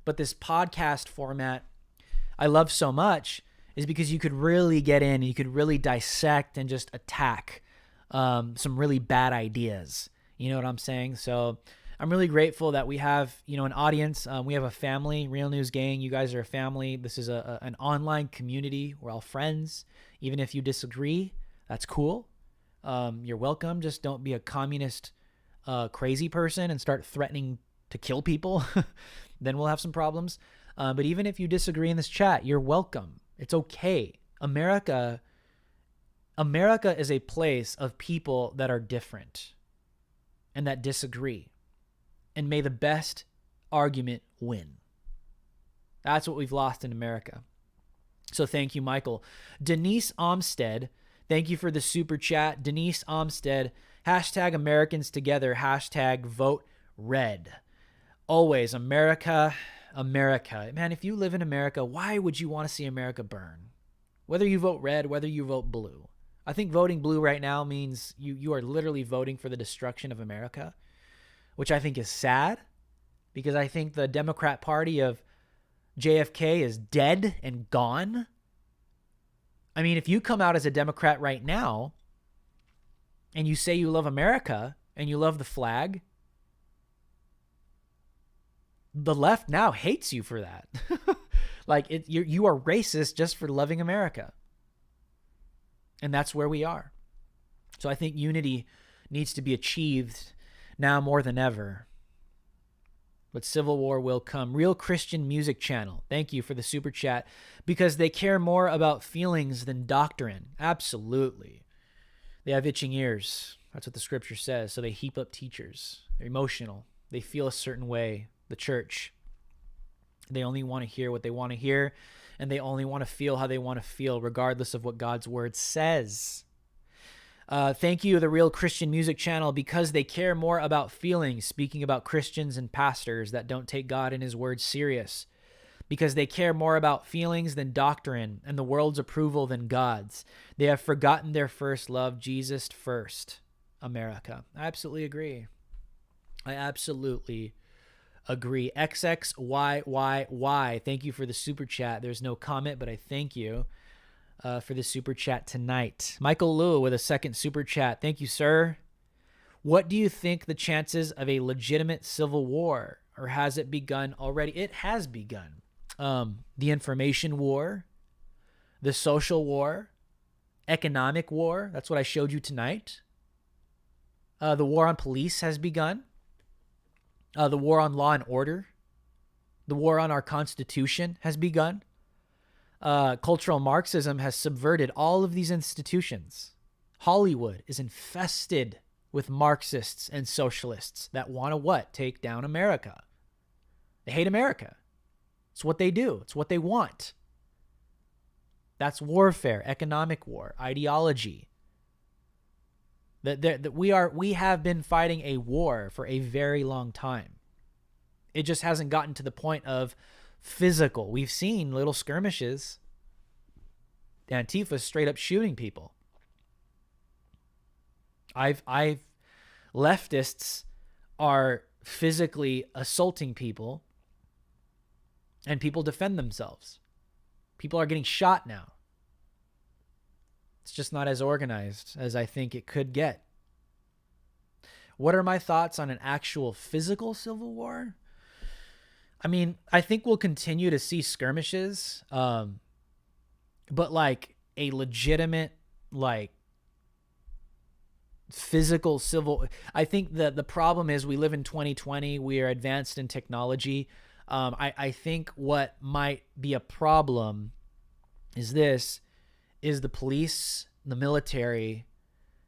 But this podcast format I love so much is because you could really get in and you could really dissect and just attack some really bad ideas. You know what I'm saying? So I'm really grateful that we have, you know, an audience. We have a family, Real News Gang. You guys are a family. This is an online community. We're all friends. Even if you disagree, that's cool. You're welcome. Just don't be a communist, crazy person and start threatening to kill people. Then we'll have some problems. But even if you disagree in this chat, you're welcome. It's okay. America is a place of people that are different and that disagree. And may the best argument win. That's what we've lost in America. So thank you, Michael. Denise Omstead, thank you for the super chat. Denise Omstead, hashtag Americans Together, hashtag vote red. Always America, America. Man, if you live in America, why would you want to see America burn? Whether you vote red, whether you vote blue. I think voting blue right now means you are literally voting for the destruction of America, which I think is sad because I think the Democrat Party of JFK is dead and gone. I mean, if you come out as a Democrat right now and you say you love America and you love the flag, the left now hates you for that. Like you are racist just for loving America. And that's where we are. So I think unity needs to be achieved now more than ever. But civil war will come. Real Christian Music Channel. Thank you for the super chat. Because they care more about feelings than doctrine. Absolutely. They have itching ears. That's what the scripture says. So they heap up teachers. They're emotional. They feel a certain way. The church. They only want to hear what they want to hear. And they only want to feel how they want to feel, regardless of what God's word says. Thank you, the Real Christian Music Channel, because they care more about feelings, speaking about Christians and pastors that don't take God and his word serious. Because they care more about feelings than doctrine and the world's approval than God's. They have forgotten their first love, Jesus first, America. I absolutely agree. I absolutely agree. XXYYY, thank you for the super chat. There's no comment, but I thank you for the super chat tonight. Michael Liu with a second super chat. Thank you, sir. What do you think the chances of a legitimate civil war, or has it begun already? It has begun. The information war, the social war, economic war. That's what I showed you tonight. The war on police has begun. The war on law and order. The war on our Constitution has begun. Cultural Marxism has subverted all of these institutions. Hollywood is infested with Marxists and socialists that want to what? Take down America. They hate America. It's what they do. It's what they want. That's warfare, economic war, ideology. That we have been fighting a war for a very long time. It just hasn't gotten to the point of physical. We've seen little skirmishes. Antifa straight up shooting people. Leftists are physically assaulting people, and people defend themselves. People are getting shot now. It's just not as organized as I think it could get. What are my thoughts on an actual physical civil war? I mean, I think we'll continue to see skirmishes, but like a legitimate, like, physical civil. I think that the problem is we live in 2020. We are advanced in technology. I think what might be a problem is the police, the military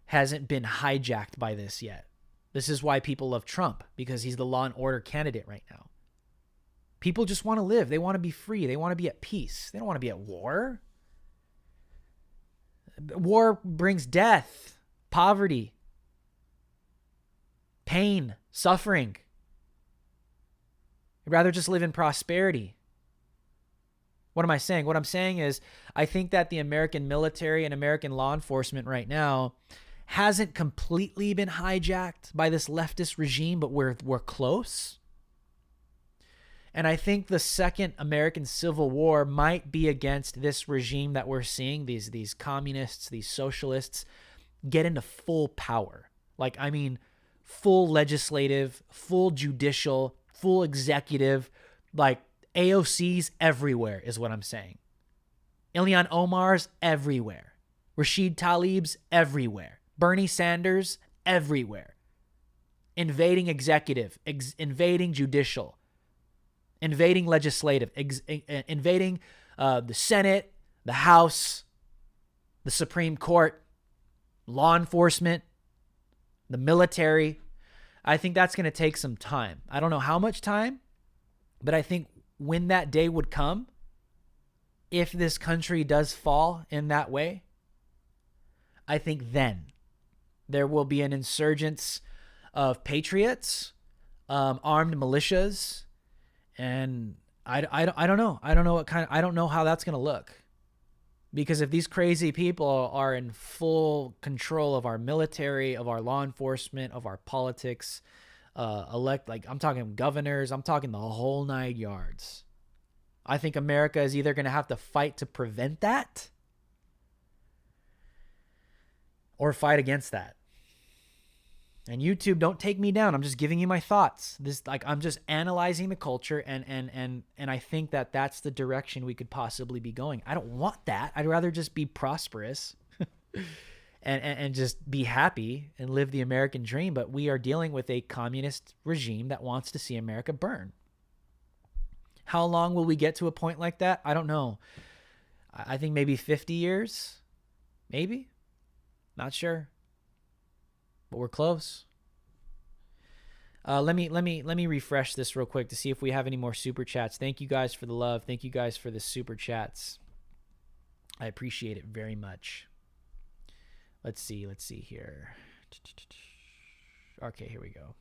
hasn't been hijacked by this yet. This is why people love Trump, because he's the law and order candidate right now. People just want to live. They want to be free. They want to be at peace. They don't want to be at war. War brings death, poverty, pain, suffering. I'd rather just live in prosperity. What am I saying? What I'm saying is I think that the American military and American law enforcement right now hasn't completely been hijacked by this leftist regime, but we're close. And I think the second American Civil War might be against this regime that we're seeing, these communists, these socialists get into full power. Like, I mean, full legislative, full judicial, full executive, like AOCs everywhere is what I'm saying. Ilhan Omar's everywhere. Rashid Tlaib's everywhere. Bernie Sanders everywhere. Invading executive, invading judicial, invading legislative, invading the Senate, the House, the Supreme Court, law enforcement, the military. I think that's going to take some time. I don't know how much time, but I think when that day would come, if this country does fall in that way, I think then there will be an insurgence of patriots, armed militias, and I don't know. I don't know I don't know how that's going to look. Because if these crazy people are in full control of our military, of our law enforcement, of our politics, I'm talking governors, I'm talking the whole 9 yards. I think America is either going to have to fight to prevent that or fight against that. And YouTube, don't take me down. I'm just giving you my thoughts. I'm just analyzing the culture, and I think that that's the direction we could possibly be going. I don't want that. I'd rather just be prosperous and just be happy and live the American dream. But we are dealing with a communist regime that wants to see America burn. How long will we get to a point like that? I don't know. I think maybe 50 years, maybe. Not sure. But we're close. Let me refresh this real quick to see if we have any more super chats. Thank you guys for the love. Thank you guys for the super chats. I appreciate it very much. Let's see here. Okay, here we go.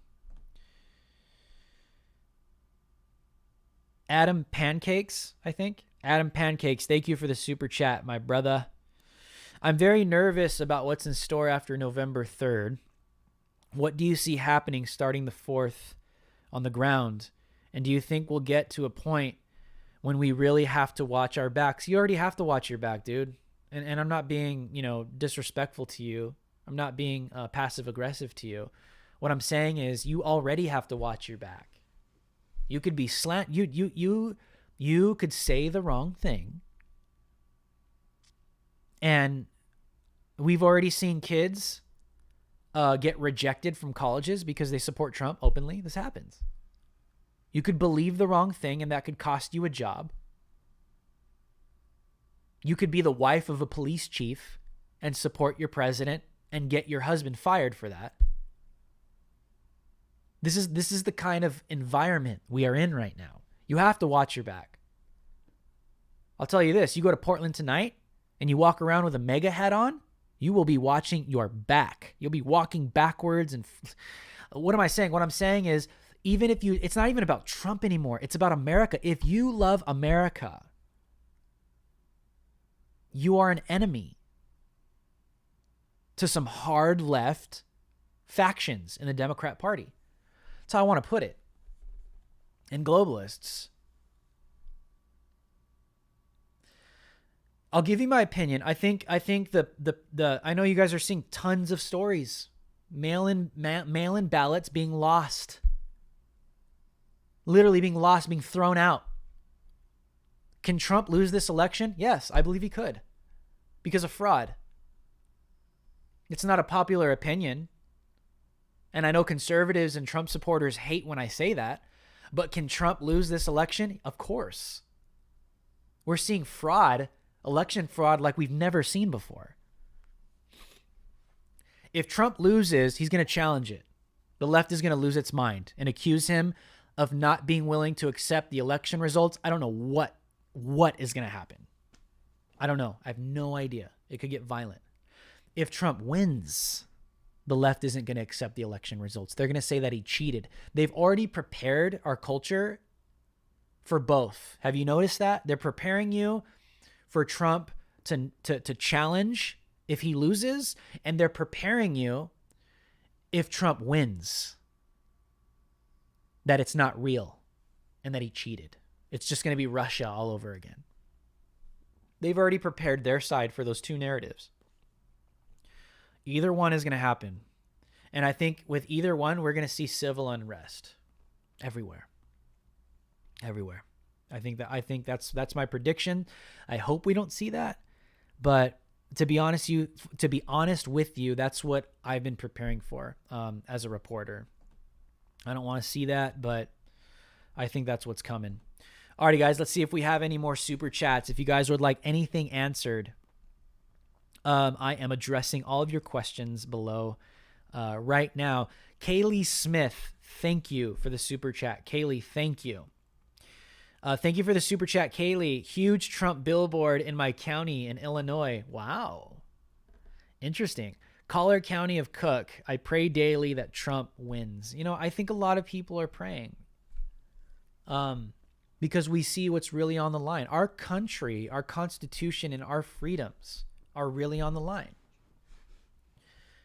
Adam Pancakes, I think. Adam Pancakes, thank you for the super chat, my brother. I'm very nervous about what's in store after November 3rd. What do you see happening starting the 4th on the ground? And do you think we'll get to a point when we really have to watch our backs? You already have to watch your back, dude. And I'm not being, disrespectful to you. I'm not being passive aggressive to you. What I'm saying is you already have to watch your back. You could be you could say the wrong thing. And we've already seen kids get rejected from colleges because they support Trump openly. This happens. You could believe the wrong thing, and that could cost you a job. You could be the wife of a police chief and support your president and get your husband fired for that. This is the kind of environment we are in right now. You have to watch your back. I'll tell you this. You go to Portland tonight and you walk around with a MAGA hat on, you will be watching your back. You'll be walking backwards. And what am I saying? What I'm saying is Even if you, it's not even about Trump anymore. It's about America. If you love America, you are an enemy to some hard left factions in the Democrat Party. That's how I want to put it. And globalists. I'll give you my opinion. I think the I know you guys are seeing tons of stories. Mail-in ballots being lost. Literally being lost, being thrown out. Can Trump lose this election? Yes, I believe he could. Because of fraud. It's not a popular opinion. And I know conservatives and Trump supporters hate when I say that. But can Trump lose this election? Of course. We're seeing fraud, election fraud like we've never seen before. If Trump loses, he's going to challenge it. The left is going to lose its mind and accuse him of not being willing to accept the election results. I don't know what is going to happen. I don't know. I have no idea. It could get violent. If Trump wins, the left isn't going to accept the election results. They're going to say that he cheated. They've already prepared our culture for both. Have you noticed that? They're preparing you for Trump to challenge if he loses, and they're preparing you if Trump wins, that it's not real and that he cheated. It's just going to be Russia all over again. They've already prepared their side for those two narratives. Either one is going to happen. And I think with either one, we're going to see civil unrest everywhere. Everywhere. I think that's my prediction. I hope we don't see that. But to be honest with you, that's what I've been preparing for as a reporter. I don't want to see that, but I think that's what's coming. Alrighty, guys, let's see if we have any more super chats. If you guys would like anything answered, I am addressing all of your questions below right now. Kaylee Smith, thank you for the super chat. Kaylee, thank you. Thank you for the super chat, Kaylee. Huge Trump billboard in my county in Illinois. Wow. Interesting. Collier County of Cook. I pray daily that Trump wins. You know, I think a lot of people are praying. Because we see what's really on the line. Our country, our Constitution, and our freedoms are really on the line.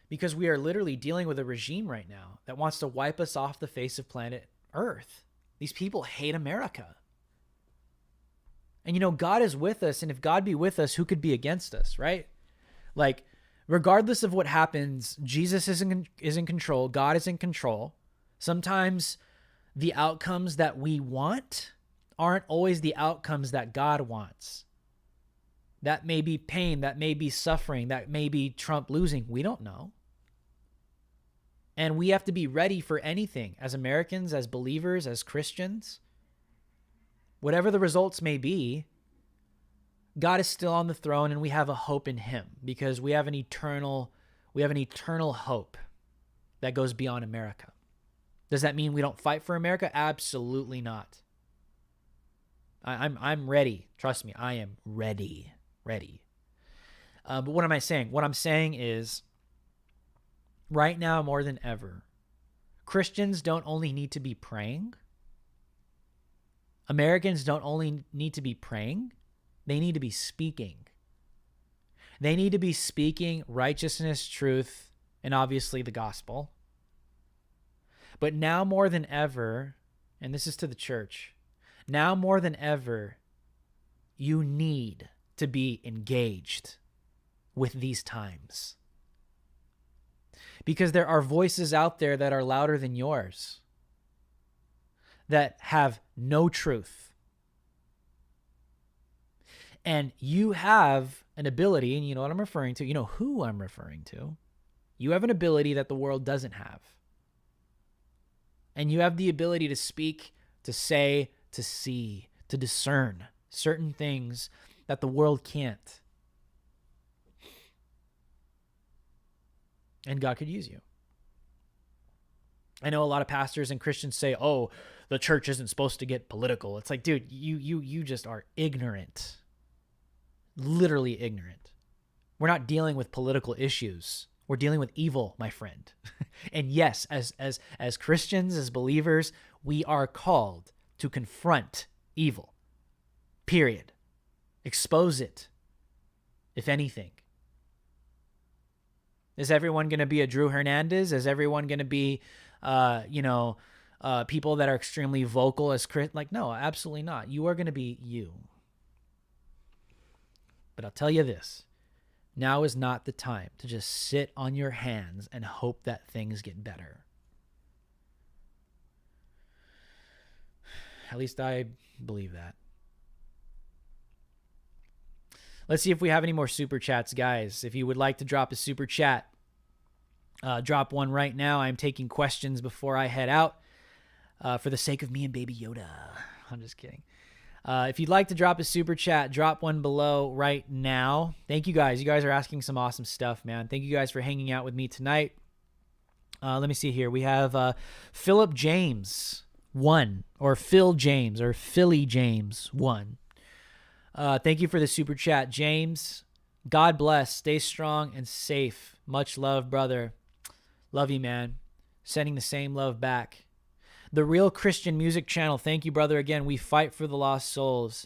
Because we are literally dealing with a regime right now that wants to wipe us off the face of planet Earth. These people hate America. And, you know, God is with us. And if God be with us, who could be against us, right? Like, regardless of what happens, Jesus is in control. God is in control. Sometimes the outcomes that we want aren't always the outcomes that God wants. That may be pain. That may be suffering. That may be Trump losing. We don't know. And we have to be ready for anything as Americans, as believers, as Christians. Whatever the results may be, God is still on the throne and we have a hope in him because we have an eternal hope that goes beyond America. Does that mean we don't fight for America? Absolutely not. I'm ready. Trust me, I am ready. But what am I saying? What I'm saying is right now more than ever, Christians don't only need to be praying. Americans don't only need to be praying, they need to be speaking. They need to be speaking righteousness, truth, and obviously the gospel. But now more than ever, and this is to the church, now more than ever, you need to be engaged with these times. Because there are voices out there that are louder than yours, that have no truth. And you have an ability, and you know what I'm referring to, you know who I'm referring to. You have an ability that the world doesn't have. And you have the ability to speak, to say, to see, to discern certain things that the world can't. And God could use you. I know a lot of pastors and Christians say, oh, the church isn't supposed to get political. It's like, dude, you just are ignorant. Literally ignorant. We're not dealing with political issues. We're dealing with evil, my friend. And yes, as Christians, as believers, we are called to confront evil. Period. Expose it, if anything. Is everyone going to be a Drew Hernandez? Is everyone going to be, people that are extremely vocal as Like, no, absolutely not. You are going to be you. But I'll tell you this. Now is not the time to just sit on your hands and hope that things get better. At least I believe that. Let's see if we have any more super chats, guys. If you would like to drop a super chat, drop one right now. I'm taking questions before I head out for the sake of me and Baby Yoda. I'm just kidding. If you'd like to drop a super chat, drop one below right now. Thank you guys. You guys are asking some awesome stuff, man. Thank you guys for hanging out with me tonight. Let me see here. We have Philip James 1, or Phil James, or Philly James 1. Thank you for the super chat, James. God bless. Stay strong and safe. Much love, brother. Love you, man. Sending the same love back. The Real Christian Music Channel. Thank you, brother. Again, we fight for the lost souls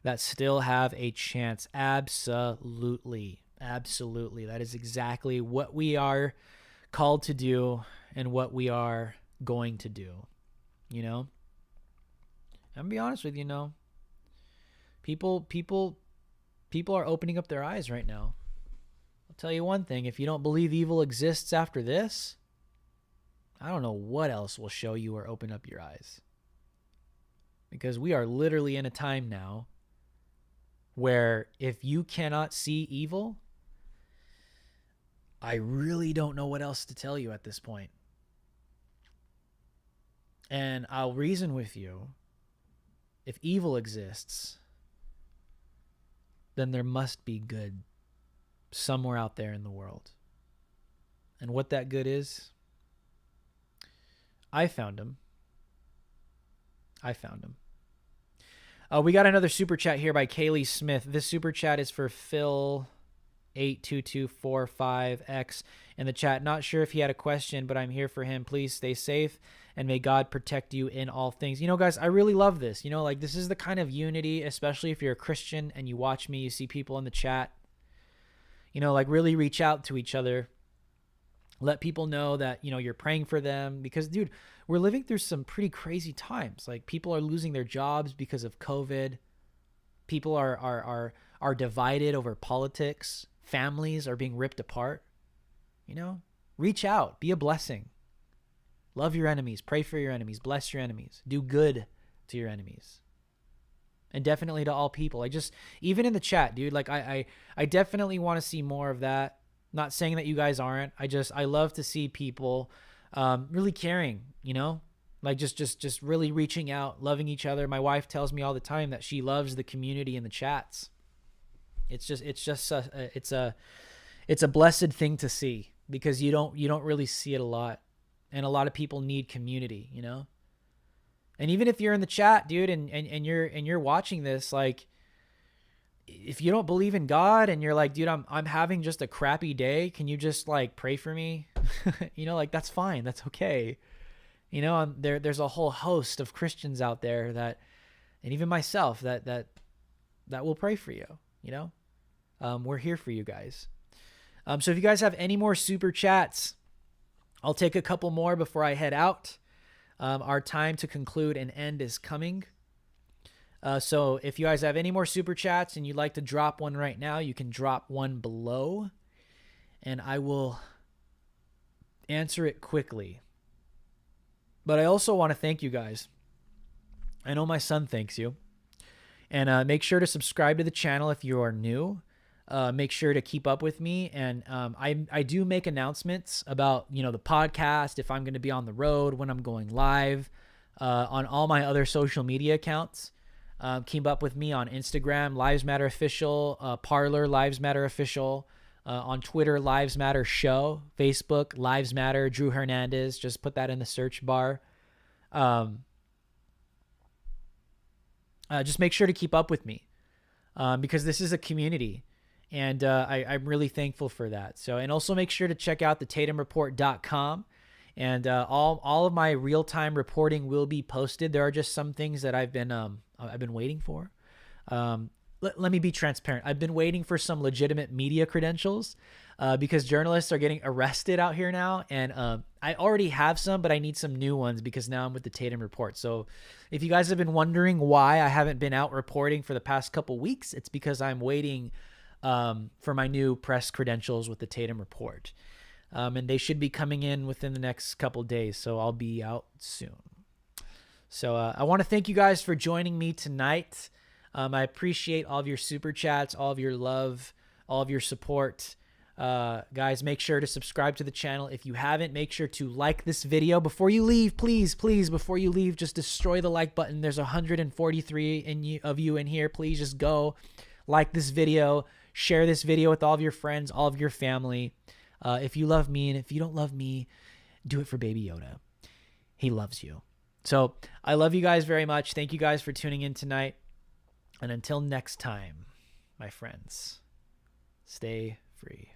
that still have a chance. Absolutely. Absolutely. That is exactly what we are called to do and what we are going to do. You know? I'm gonna be honest with you, People are opening up their eyes right now. I'll tell you one thing. If you don't believe evil exists after this, I don't know what else will show you or open up your eyes. Because we are literally in a time now where if you cannot see evil, I really don't know what else to tell you at this point. And I'll reason with you. If evil exists, then there must be good somewhere out there in the world. And what that good is, I found him. We got another super chat here by Kaylee Smith. This super chat is for Phil 82245X in the chat. Not sure if he had a question, but I'm here for him. Please stay safe and may God protect you in all things. Guys, I really love this. This is the kind of unity, especially if you're a Christian and you watch me, you see people in the chat, really reach out to each other. Let people know that, you're praying for them because, dude, we're living through some pretty crazy times. Like, people are losing their jobs because of COVID. People are divided over politics. Families are being ripped apart. Reach out, be a blessing. Love your enemies, pray for your enemies, bless your enemies, do good to your enemies. And definitely to all people. Even in the chat, dude, I definitely want to see more of that. Not saying that you guys aren't. I love to see people really caring, just really reaching out, loving each other. My wife tells me all the time that she loves the community in the chats. It's a blessed thing to see because you don't really see it a lot. And a lot of people need community, And even if you're in the chat, dude, and you're watching this, if you don't believe in God and you're like, dude, I'm having just a crappy day, can you just pray for me? That's fine. That's okay. There's a whole host of Christians out there that, and even myself that will pray for you. We're here for you guys. So if you guys have any more super chats, I'll take a couple more before I head out. Our time to conclude and end is coming. So if you guys have any more super chats and you'd like to drop one right now, you can drop one below and I will answer it quickly. But I also want to thank you guys. I know my son thanks you. And make sure to subscribe to the channel if you are new. Make sure to keep up with me. And I do make announcements about, the podcast, if I'm going to be on the road, when I'm going live, on all my other social media accounts. Keep up with me on Instagram, Lives Matter Official, Parler, Lives Matter Official, on Twitter, Lives Matter Show, Facebook, Lives Matter, Drew Hernandez. Just put that in the search bar. Just make sure to keep up with me because this is a community. And I'm really thankful for that. So, and also make sure to check out the TatumReport.com. And all of my real-time reporting will be posted. There are just some things that I've been waiting for. Let me be transparent. I've been waiting for some legitimate media credentials because journalists are getting arrested out here now. And I already have some, but I need some new ones because now I'm with the Tatum Report. So if you guys have been wondering why I haven't been out reporting for the past couple weeks, it's because I'm waiting for my new press credentials with the Tatum Report. And they should be coming in within the next couple days. So I'll be out soon. So I want to thank you guys for joining me tonight. I appreciate all of your super chats, all of your love, all of your support. Guys, make sure to subscribe to the channel. If you haven't, make sure to like this video. Before you leave, please, before you leave, just destroy the like button. There's 143 of you in here. Please just go like this video. Share this video with all of your friends, all of your family. If you love me, and if you don't love me, do it for Baby Yoda. He loves you. So I love you guys very much. Thank you guys for tuning in tonight. And until next time, my friends, stay free.